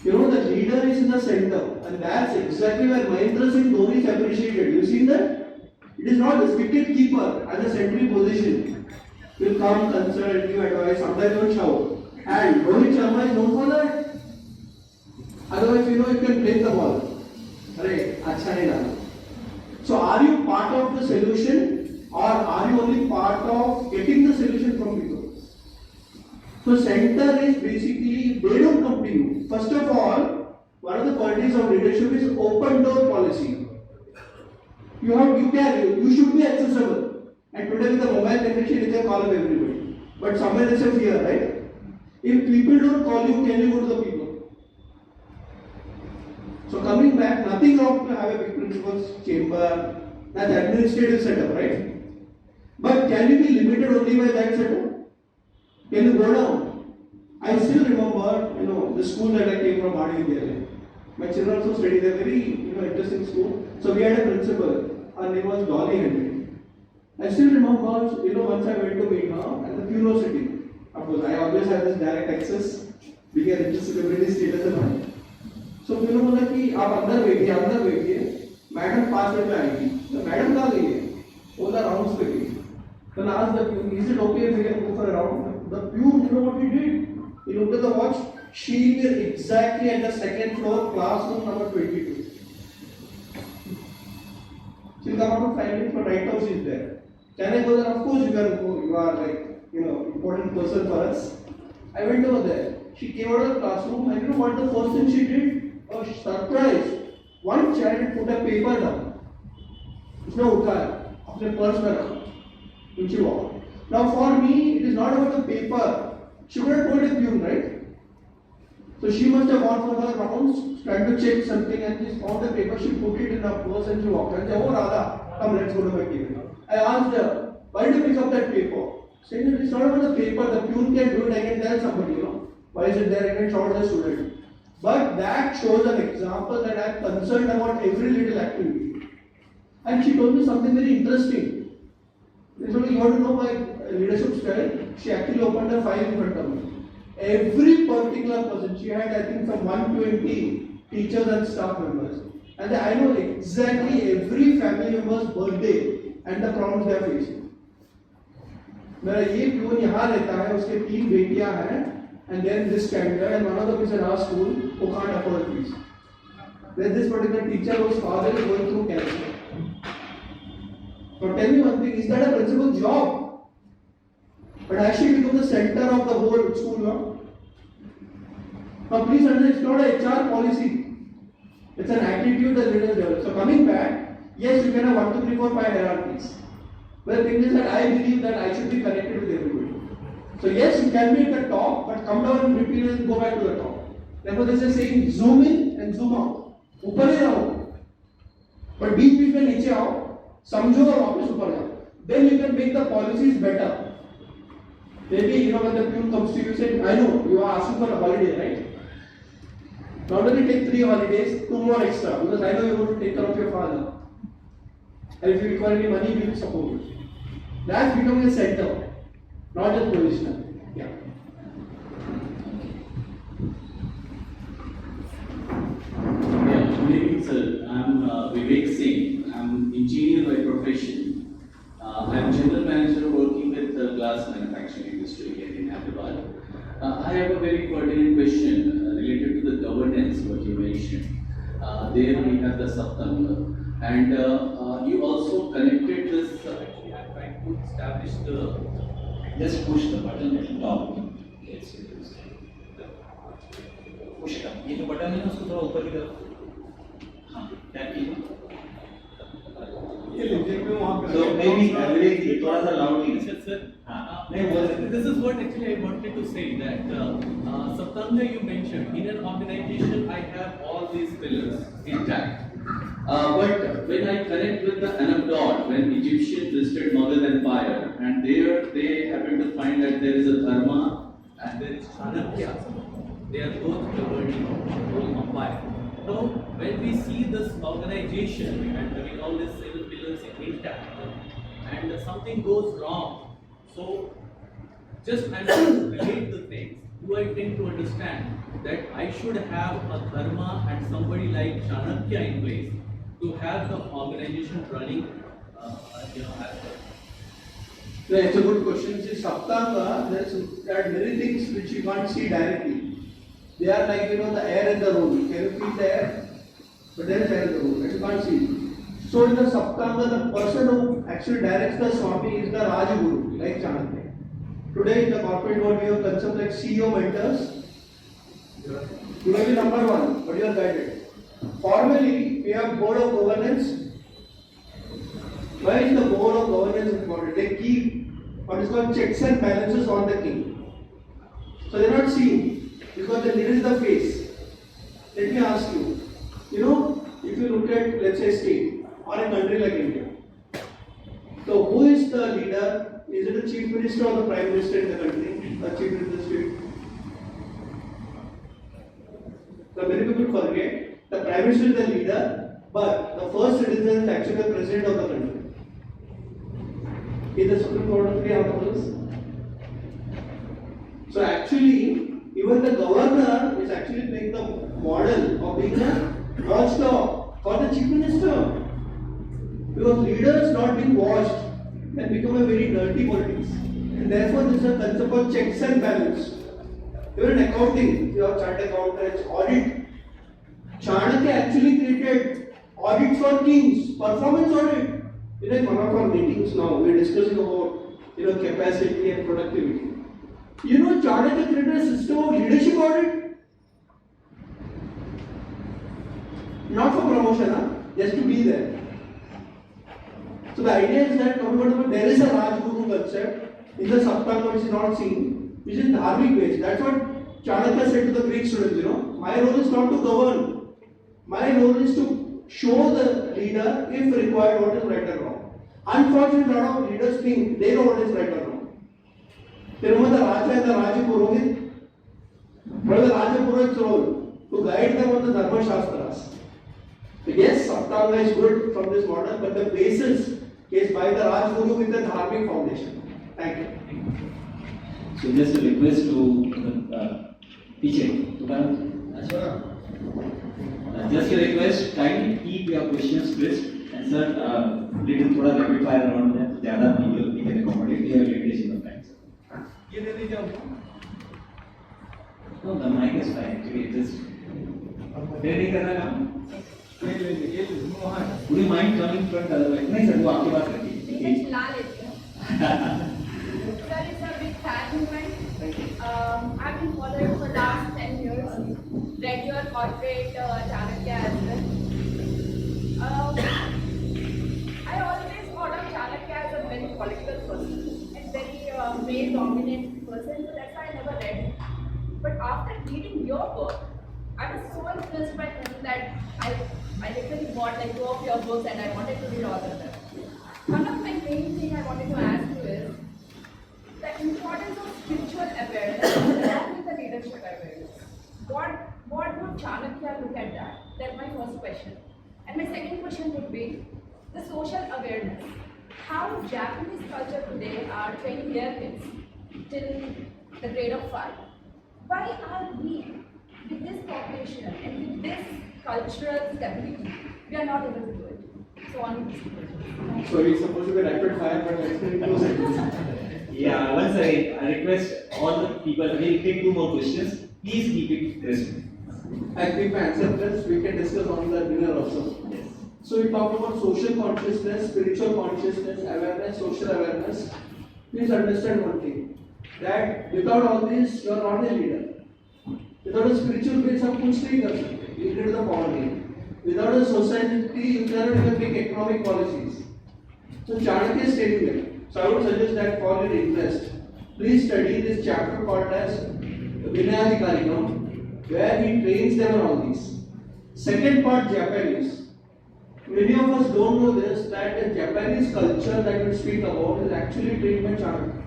The leader is in the center, and that's exactly where Mahendra Singh Dhoni is appreciated. You seen that? It is not this wicket keeper as a sentry position will come, consult, give advice, sometimes don't shout. And Rohit Sharma is known for that. Otherwise, you can play the ball. Right? Acha nahi dala. So, are you part of the solution or are you only part of getting the solution from people? So, center is basically, they don't come to you. First of all, one of the qualities of leadership is open door policy. You should be accessible. And today with the mobile connection, you can call up everybody. But somewhere there's a fear, right? If people don't call you, can you go to the people? So coming back, nothing wrong to have a big principal's chamber, that's administrative setup, right? But can you be limited only by that setup? Can you go down? I still remember, the school that I came from, Adhyayana. My children also studied a very, interesting school. So we had a principal, her name was Dolly Henry. I still remember, once I went to meet her at the funeral city. Of course, I always have this direct access, being a rich celebrity status and all. So मैंने बोला कि आप अंदर बैठिए, madam 5 minute में आएगी. तो madam कहाँ गई है? वो the rounds पे गई. Then I asked the peon, is it okay if we can go for a round? The peon, you know what he did? He looked at the watch. She was exactly at the second floor, classroom number 22. She'll come out of 5 minutes, but right now she's there. Can I go there? Of course you can go. You are like, important person for us. I went over there. She came out of the classroom, and you know what the first thing she did? Oh, surprise! One child put a paper down. उसने उठाया, अपने purse में रखा. When she walked. Now for me, it is not about the paper. She would have told a peon, right? So she must have gone for her rounds, tried to check something, and she found the paper. She put it in her purse and she walked. And said, "Oh Radha, come, let's go to my table." I asked her, "Why did you pick up that paper?" Saying that it's not about the paper. The peon can do it. I can tell somebody, why is it there? I can shout the student. But that shows an example that I am concerned about every little activity. And she told me something very interesting. You want to know my leadership style? She actually opened a file in front of me. Every particular person, she had I think some 120 teachers and staff members. And I know exactly every family member's birthday and the problems they are facing. मेरा ये peon यहाँ रहता है, उसके 3 बेटियाँ हैं, and then this Kendra, and one of them is in our school who can't afford fees. Then this particular teacher whose father is going through cancer. Now tell me one thing, is that a principal's job? But has she become the center of the whole school now? Now please understand, it's not a HR policy. It's an attitude that leaders develop. So coming back, yes, you can have 1, 2, 3, 4, 5 hierarchies. But the thing is that I believe that I should be connected with everybody. So yes, you can be at the top, but come down and repeat and go back to the top. Therefore, there's a saying, zoom in and zoom out. ऊपर ही रहो, but बीच में नीचे आओ, समझो और वापस ऊपर जाओ. Then you can make the policies better. Maybe when the peon comes to you, say, I know you are asking for a holiday, right? Not only take 3 holidays, 2 more extra, because I know you want to take care of your father. And if you require any money, we will support you. That's becoming a center, not just positional. Yeah. Good evening, sir. I'm Vivek Singh. I'm engineer by profession. I'm general manager working with the glass manufacturing industry here in Hyderabad. I have a very pertinent question related to the governance, what you mentioned. There we have the Saptanga. And you also connected this, actually I'm trying to establish the... Just push the button at the top. Yes. Push it up. ये जो button है उसको थोड़ा ऊपर की तरफ. हाँ, tap कीजिए. So maybe every थोड़ा सा loudly. Yes, sir. हाँ. This is what actually I wanted to say, that Saptanga you mentioned, in an organization I have all these pillars intact. But when I connect with the anecdote, when Egyptians visited Mughal Empire, and there they happen to find that there is a Dharma and there is Chanakya, they are both governing the whole empire. Now, when we see this organization and having all these 7 pillars intact, and something goes wrong, so just I'm going to relate the things. Do I tend to understand that I should have a Dharma and somebody like Chanakya in place to have the organization running aspect? No, it's a good question. See, Saptanga, there are many things which you can't see directly. They are like, the air in the room. Can you feel the air? But there is air in the room, but you can't see. So in the Saptanga, the person who actually directs the Swami is the Rajaguru, like Chanakya. Today in the corporate world, we have concept like CEO mentors. You may be number one, but you are guided. Formally, we have board of governance. Why is the board of governance important? They keep what is called checks and balances on the king. So they are not seen because the leader is the face. Let me ask you, if you look at, let's say, state or a country like India, so who is the leader? Is it the chief minister or the prime minister in the country? The chief minister of the state? So many people forget the prime minister is the leader, but the first citizen is actually the president of the country. In the Supreme Court of India, so actually, even the governor is actually playing the model of being a watchdog for the chief minister. Because leaders not being watched can become a very dirty politics. And therefore, this is a concept of checks and balance. Even in accounting, you have chartered accountants, audit. Chanakya actually created audit for kings, performance audit. In one of our meetings now, we are discussing about capacity and productivity. Chanakya created a system of leadership audit. Not for promotion, just to be there. So the idea is that there is a Rajguru concept in the Saptanga which is not seen, which is dharmic based. That's what Chanakya said to the Greek students, my role is not to govern. My role is to show the leader, if required, what is right or wrong. Unfortunately, a lot of leaders think they know what is right or wrong. They know the Raja and the Raja Purohit. What is the Raja Purohit's role? To guide them on the Dharma Shastras. Yes, Saptanga is good from this model, but the basis is by the Rajguru with the Dharmic foundation. Thank you. So just a request to the teacher. Just a request, kindly keep your questions crisp. And sir, little thoda rapid fire around that, so ज़्यादा people we can accommodate. We have limitation of time. ये दे दीजिए हमको. No, the mic is fine. Actually, it just. नहीं करना काम. Would you mind coming front otherwise? नहीं sir, वो आपके पास रखिए. मैं चला लेती हूँ. Sir, it's a big fan movement. I've been following for the last 10 years. Read your corporate Chanakya as well. I always thought of Chanakya as a very political person and very male-dominant person, so that's why I never read it. But after reading your book, I was so influenced by him that I literally bought like 2 of your books and I wanted to read all of them. One of my main things I wanted to ask you is the importance of spiritual awareness along with the leadership awareness. What would Chanakya look at that? That's my first question. And my second question would be the social awareness. How Japanese culture today are training their kids till the grade of 5. Why are we, with this population and with this cultural stability, we are not able to do it? So on with this question. So it's supposed to be rapid fire, but let's get into it. Yeah, once I request all the people, we'll take 2 more questions. Please keep it crisp. I think my answer first, we can discuss on the dinner also. Yes. So we talked about social consciousness, spiritual consciousness, awareness, social awareness. Please understand one thing, that without all this, you are not a leader. Without a spiritual base, you cannot lead the poverty. Without a society, you cannot even make economic policies. So Chanakya is stating that. So I would suggest that for your interest, please study this chapter called as Vinayadikarikam, where he trains them on all these. Second part, Japanese. Many of us don't know this, that the Japanese culture that we speak about is actually trained by Chanakya.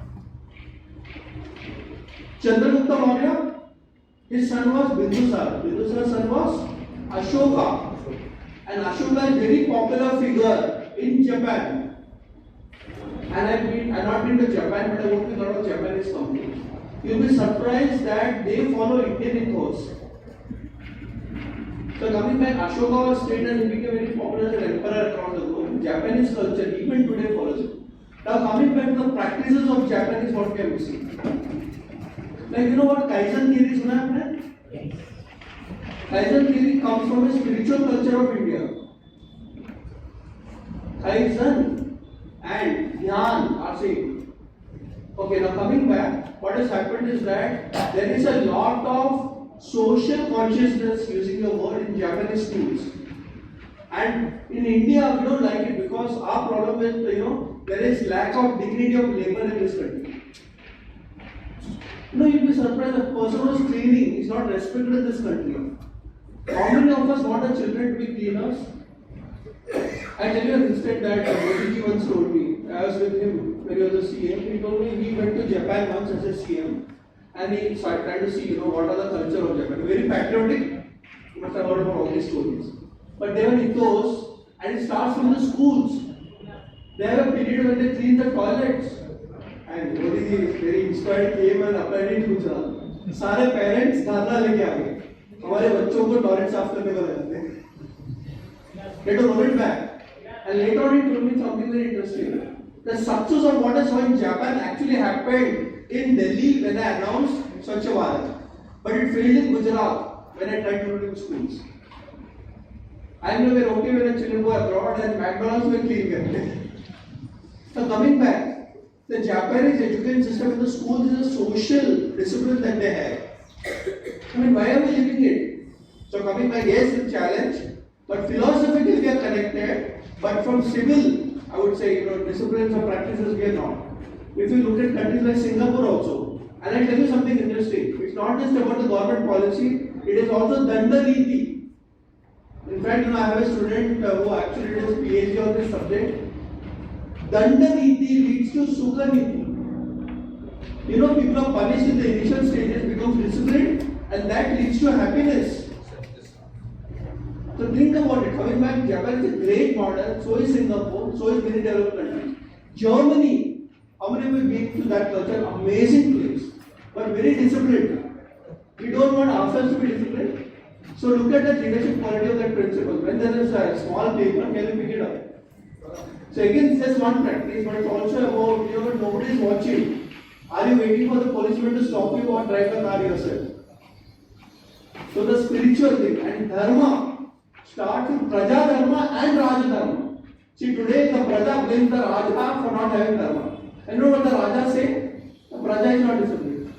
Chandragupta Maurya, his son was Bindusara. Bindusara's son was Ashoka. And Ashoka is a very popular figure in Japan. And I've not been to Japan, but I work with a lot of Japanese companies. You'll be surprised that they follow Indian ethos. So coming back, Ashoka was trained and he became very popular as an emperor across the globe. Japanese culture even today follows it. Now coming back to the practices of Japanese, what we are missing. Like you know what Kaizen theory is going to happen? Yes. Kaizen theory comes from a spiritual culture of India. Kaizen and Dhyan are same. Okay, now coming back, what has happened is that there is a lot of social consciousness, using the word in Japanese schools. And in India, we don't like it because our problem is, there is lack of dignity of labor in this country. You'll be surprised, a person who is cleaning is not respected in this country. How many of us want our children to be cleaners? I tell you an instance that Modi once told me. I was with him when he was a CM. He told me he went to Japan once as a CM and he started trying to see, what are the culture of Japan. Very patriotic. You must have heard about all these stories. But they were ethos and it starts from the schools. They have a period when they clean the toilets. And Modi is very inspired, came and applied it in Gujarat. सारे parents धारणा लेके आ गए. हमारे बच्चों को toilet साफ करने को लगाते हैं. They don't roll it back. And later on, he told me something very interesting. The success of what I saw in Japan actually happened in Delhi when I announced Swachh Bharat. But it failed in Gujarat when I tried to do it in schools. I know we're okay when the children go abroad and McDonald's will clean. So coming back, the Japanese education system in the schools is a social discipline that they have. Why are we living it? So coming back, yes, it's a challenge, but philosophically we are connected. But from civil, I would say, disciplines or practices, we are not. If you look at countries like Singapore also, and I'll tell you something interesting. It's not just about the government policy, it is also Danda Neeti. In fact, I have a student who actually did his PhD on this subject. Danda Neeti leads to Sukha Neeti. People are punished in the initial stages, becomes disciplined, and that leads to happiness. So think about it. Coming back, Japan is a great model, so is Singapore, so is many developed countries. Germany, how many of you been to that culture? Amazing place, but very disciplined. We don't want ourselves to be disciplined. So look at the leadership quality of that principle. When there is a small paper, can you pick it up? So again, it's just one practice, but it's also about, when nobody is watching. Are you waiting for the policeman to stop you or drive the car yourself? So the spiritual thing and dharma starts with Praja Dharma and Raja Dharma. See, today the Praja blames the Raja for not having Dharma. And you know what the Raja say? The Praja is not disciplined.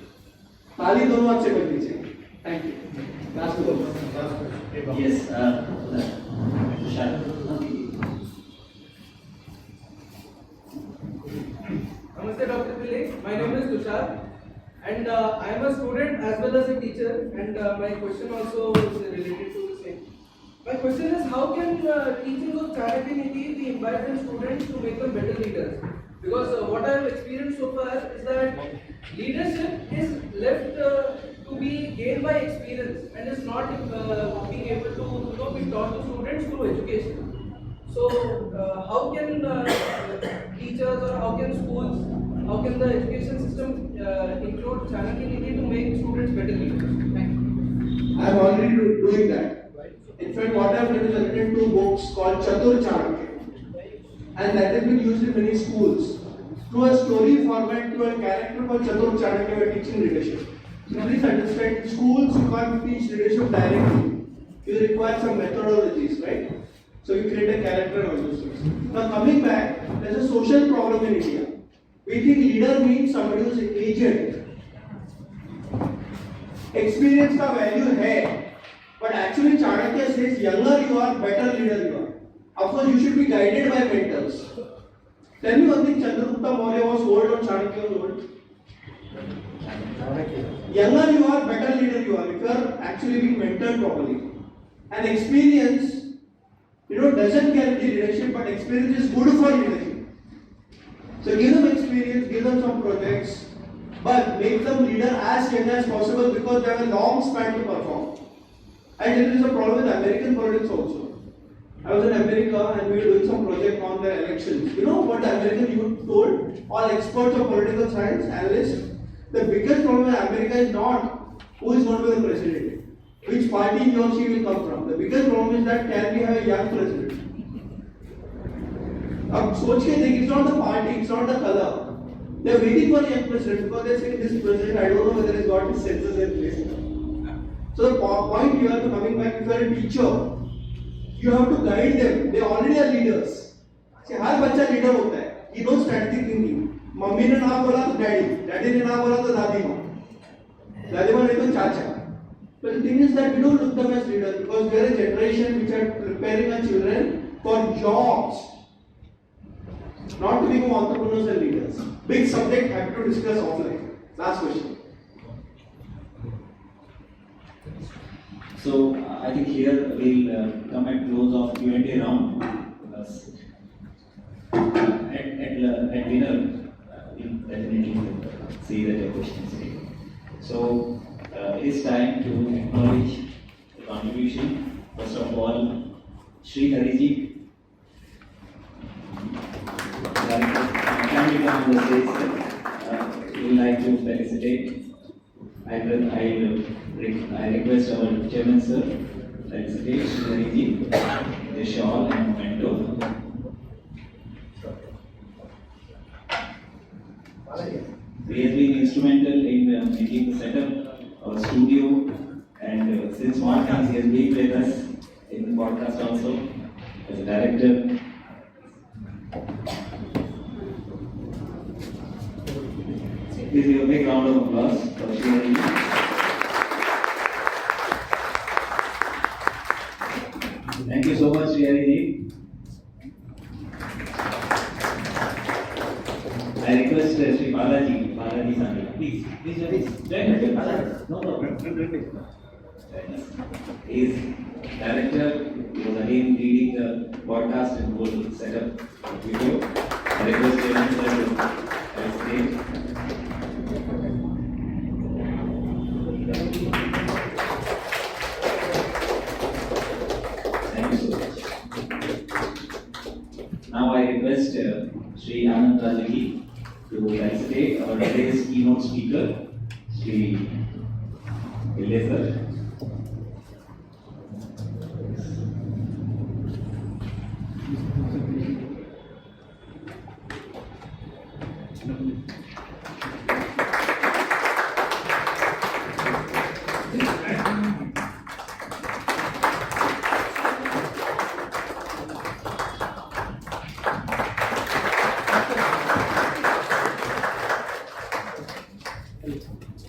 Tali dono achhe kar dijiye. Thank you. Last question. Yes, Namaste, Dr. Pillai. My name is Tushar, and I am a student as well as a teacher, and my question also is related to the same. My question is, how can teaching of Chanakya Neeti be imbibed in students to make them better leaders? Because what I have experienced so far is that leadership is left to be gained by experience and is not being able to be taught to students through education. So, how can teachers or how can schools, how can the education system include Chanakya Neeti to make students better leaders? Thank you. I am already doing that. In fact, what I have done is I have written 2 books called Chatur Chanakya, and that has been used in many schools. Through a story format, through a character called Chatur Chanakya, we are teaching leadership. So please understand, in schools you can't teach leadership directly. You require some methodologies, right? So you create a character and all those things. Now coming back, there is a social problem in India. We think leader means somebody who is an agent. Experience का value है. But actually Chanakya says, younger you are, better leader you are. Of course, you should be guided by mentors. Tell me one thing, Chandragupta Maurya was old or Chanakya was old? Younger you are, better leader you are, if you are actually being mentored properly. And experience, doesn't guarantee leadership, but experience is good for leadership. So give them experience, give them some projects, but make them leader as young as possible because they have a long span to perform. And there is a problem with American politics also. I was in America and we were doing some project on the elections. You know what the American youth told? All experts of political science, analysts, the biggest problem in America is not who is going to be the president, which party he or she will come from. The biggest problem is that can we have a young president? अब सोच के देख, it's not the party, it's not the color. They're waiting for the young president because they're saying this president, I don't know whether he's got his senses in place. So the point here, to coming back, if you are a teacher, you have to guide them. They already are leaders. See, हर बच्चा leader होता है. He knows strategic thinking. Mummy ने ना बोला तो daddy, daddy ने ना बोला तो दादी माँ, दादी माँ नहीं तो चाचा. But the thing is that we don't look them as leaders because we are a generation which are preparing our children for jobs, not to become entrepreneurs and leaders. Big subject, happy to discuss offline. Last question. So I think here we'll come at close of Q&A round. Because at dinner, we'll definitely see that your questions came. So it is time to acknowledge the contribution. First of all, Sri Hariji. Kindly come on the stage, sir. We would like to felicitate. I request our chairman, sir, felicitate Sri Hariji, the shawl and memento. He has been instrumental in making the setup, our studio, and since one time he has been with us in the podcast also as a director. Please give a big round of applause for Sri Hariji. Thank you so much, Sri Hariji. I request Sri Balaji Sandhi, please, join us. No problem. He is director. He was again leading the podcast and whole setup video. I request Chairman sir to stage. Thank you so much. Now I request Sri Anand Rajagi to felicitate our today's keynote speaker, Sri Pillai sir.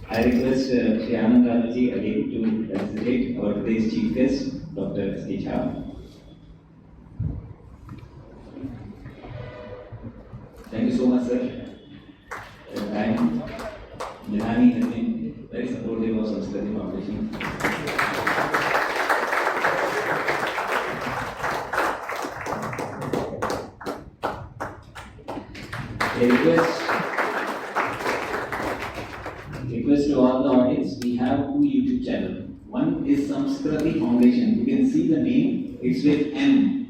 I request Sri Anand Rajagi again to felicitate our today's chief guest, Dr. S.K. Thank you so much, sir. And Nihani has been very supportive of Samskruti Foundation. A request to all the audience, we have two YouTube channels. One is Samskruti Foundation. You can see the name, it's with M.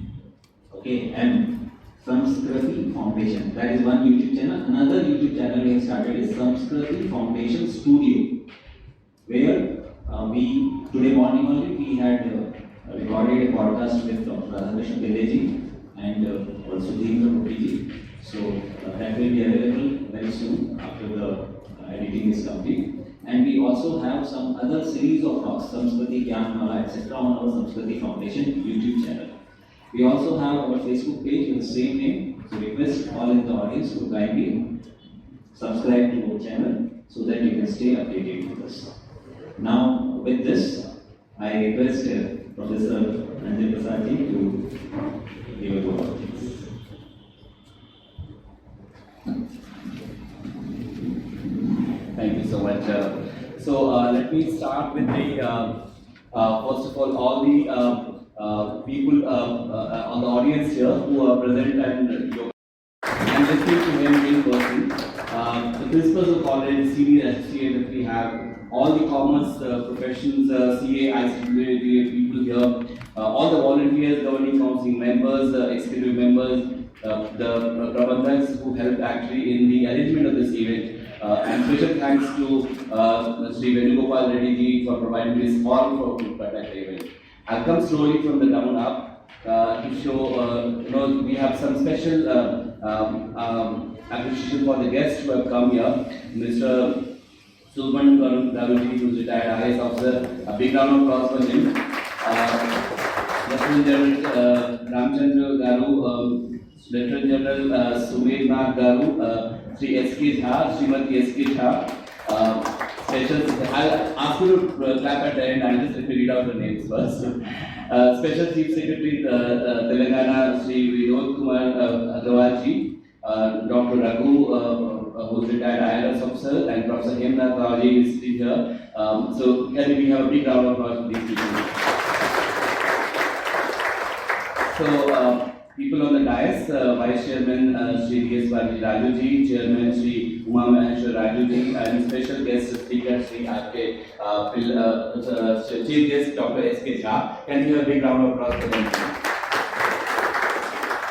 Okay, M. Samskruti Foundation. That is one YouTube channel. Another YouTube channel we have started is Samskruti Foundation Studio, where today morning only we had recorded a podcast with Dr. Radha Krishnan Pillai and also Esteemed. So that will be available very soon after the editing is complete. And we also have some other series of talks, Samskruti Gyanmala, etc. on our Samskruti Foundation YouTube channel. We also have our Facebook page with the same name. So request all in the audience to kindly subscribe to our channel so that you can stay updated with us. Now with this, I request Professor Ranjit Prasad ji to give a go of things. Thank you so much. Let me start with the first of all the people on the audience here who are present and listening to him in person. The principals of college, senior associate that we have, all the commerce professions, CA, ICT people here, all the volunteers, governing council members, executive members, the Prabandhaks who helped actually in the arrangement of this event. And special thanks to Sri Venugopal Reddy ji for providing this hall for conduct the event. I'll come slowly from the down up. to show, we have some special appreciation for the guests who have come here. Mr. Sulman Garuji, who is retired IAS officer, a big round of applause for him. Lieutenant General Ramchandra Garu, Lieutenant General Sumed Nath Garu, Sri S.K. Jha, Srimati S.K. Jha. I'll ask you to clap at the end. I'll just read out the names first. Special Chief Secretary Telangana, Sri Vinod Kumar Agrawal, Dr. Raghu, who is retired IRS officer, and Professor Kendra Raji is sitting here. So can we have a big round of applause for these people? So people on the dais, Vice Chairman Sri D.S. Rajuji, Chairman Sri Uma Maheshwar Rajuji, and special guest speaker Sri R.K. Chief Guest Dr. S.K. Jha. Can you have a big round of applause for them?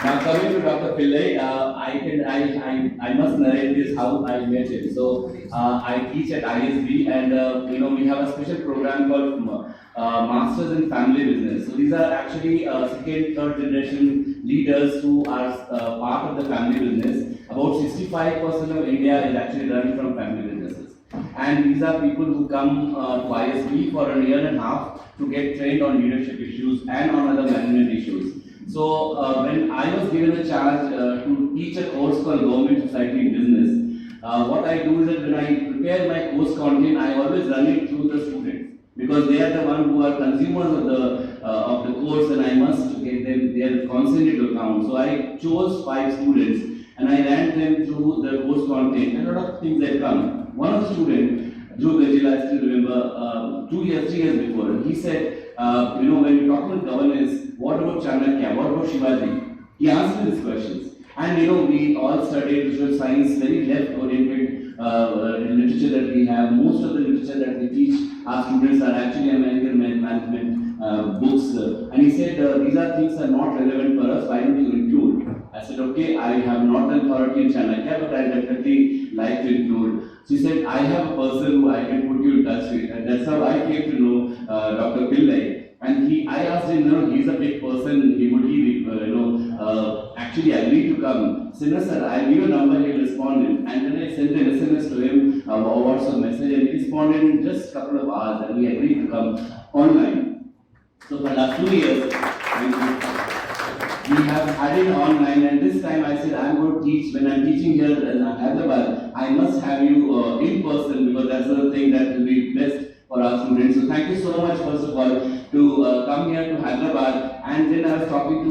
Now coming to Dr. Pillai, I must narrate this how I met him. So I teach at ISB, and we have a special program called Masters in Family Business. So these are actually second, third generation leaders who are part of the family business. About 65% of India is actually run from family businesses. And these are people who come to ISB for a year and a half to get trained on leadership issues and on other management issues. So when I was given a charge to teach a course called Government Society in Business, what I do is that when I prepare my course content, I always run it through the students, because they are the ones who are consumers of the course, and I must get them their consent into account. So I chose 5 students and I ran them through the course content, and a lot of things that come. One of the students, Joe Gajila, I still remember, 3 years before, he said, when you talk about governance, what about Chanakya, what about Shivaji? He asked me these questions. And we all studied visual science, very left-oriented literature that we have. Most of the literature that we teach our students are actually American management books. And he said, these are things that are not relevant for us, why don't you include? I said, okay, I have not done authority in Chanakya, but I definitely like to include. So he said, I have a person who I can put you in touch with. And that's how I came to know Dr. Pillai. And I asked him, he's a big person, would he actually agree to come? He said, no sir, I'll give you a number, he'll respond. And then I sent an SMS to him, a WhatsApp message, and he responded in just a couple of hours, and we agreed to come online. So for the last 2 years, we have had it online, and this time I said, I'm going to teach, when I'm teaching here in Hyderabad, I must have you in person, because that's the thing that will be best for our students. So thank you so much, first of all, to come here to Hyderabad. And then I was talking to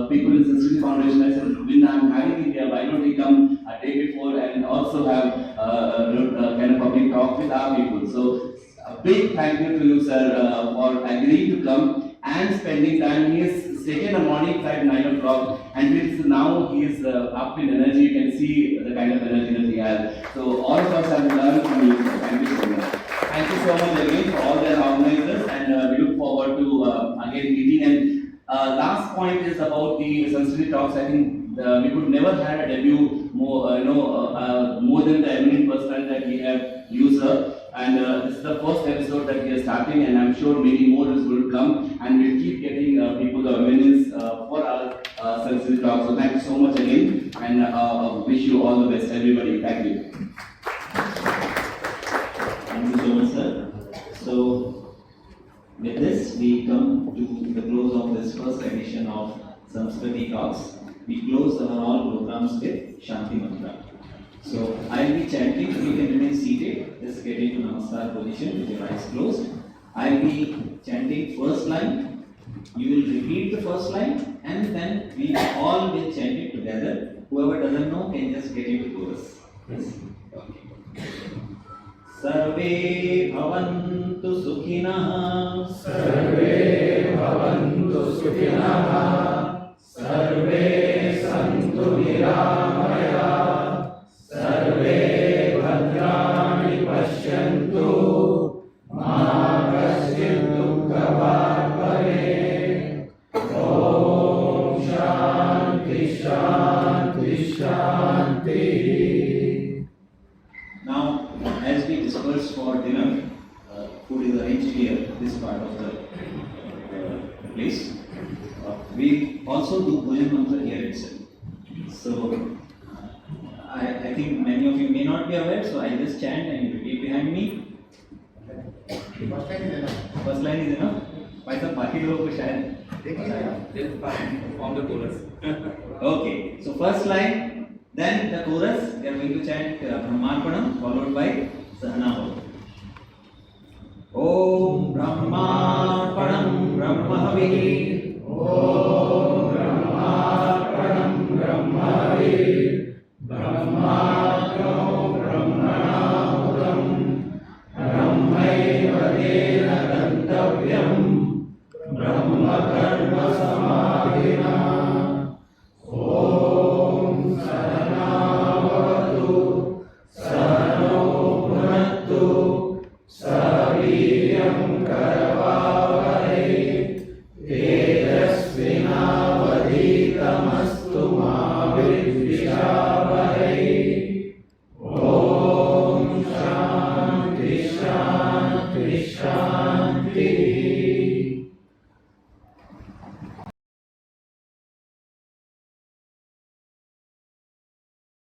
people in Samskruti Foundation. I said, when I'm having it here, why don't we come a day before and also have kind of public talk with our people. So a big thank you to you, sir, for agreeing to come and spending time. He has taken a morning flight 9 o'clock, and now he is up in energy. You can see the kind of energy that he has. So all of us have learned from you. So thank you so much. Thank you so much again for all the organizers, and we look forward to again meeting. And last point is about the Samskruti Talks. I think we could never have a debut more than the eminent person that we have used her. And this is the first episode that we are starting, and I'm sure many more is going to come, and we'll keep getting people the awareness for our Samskruti Talks. So thank you so much again, and wish you all the best, everybody. Thank you. Thank you so much, sir. So, with this, we come to the close of this first edition of Samskruti Talks. We close our all programs with Shanti Mantra. So, I'll be chanting, you can remain seated, just get into Namaskar position with your eyes closed. I'll be chanting first line, you will repeat the first line, and then we all will chant it together. Whoever doesn't know can just get into chorus. Yes? Okay. सर्वे भवन्तु सुखिनः सर्वे भवन्तु सुखिनः सर्वे सन्तु निरामयाः सर्वे भद्राणि पश्यन्तु मा कश्चित् दुःखभाग् भवेत् ॐ शान्ति शान्ति शान्तिः. Now, as we disperse for dinner, food is arranged here, this part of the place. also do Bhojan Mantra here itself. So, I think many of you may not be aware, so I just chant and you repeat behind me. First line is enough. Why सब बाकी लोगों को शायद From the chorus. Okay, so first line, then the chorus, we are going to chant Brahmarpanam followed by Sahana.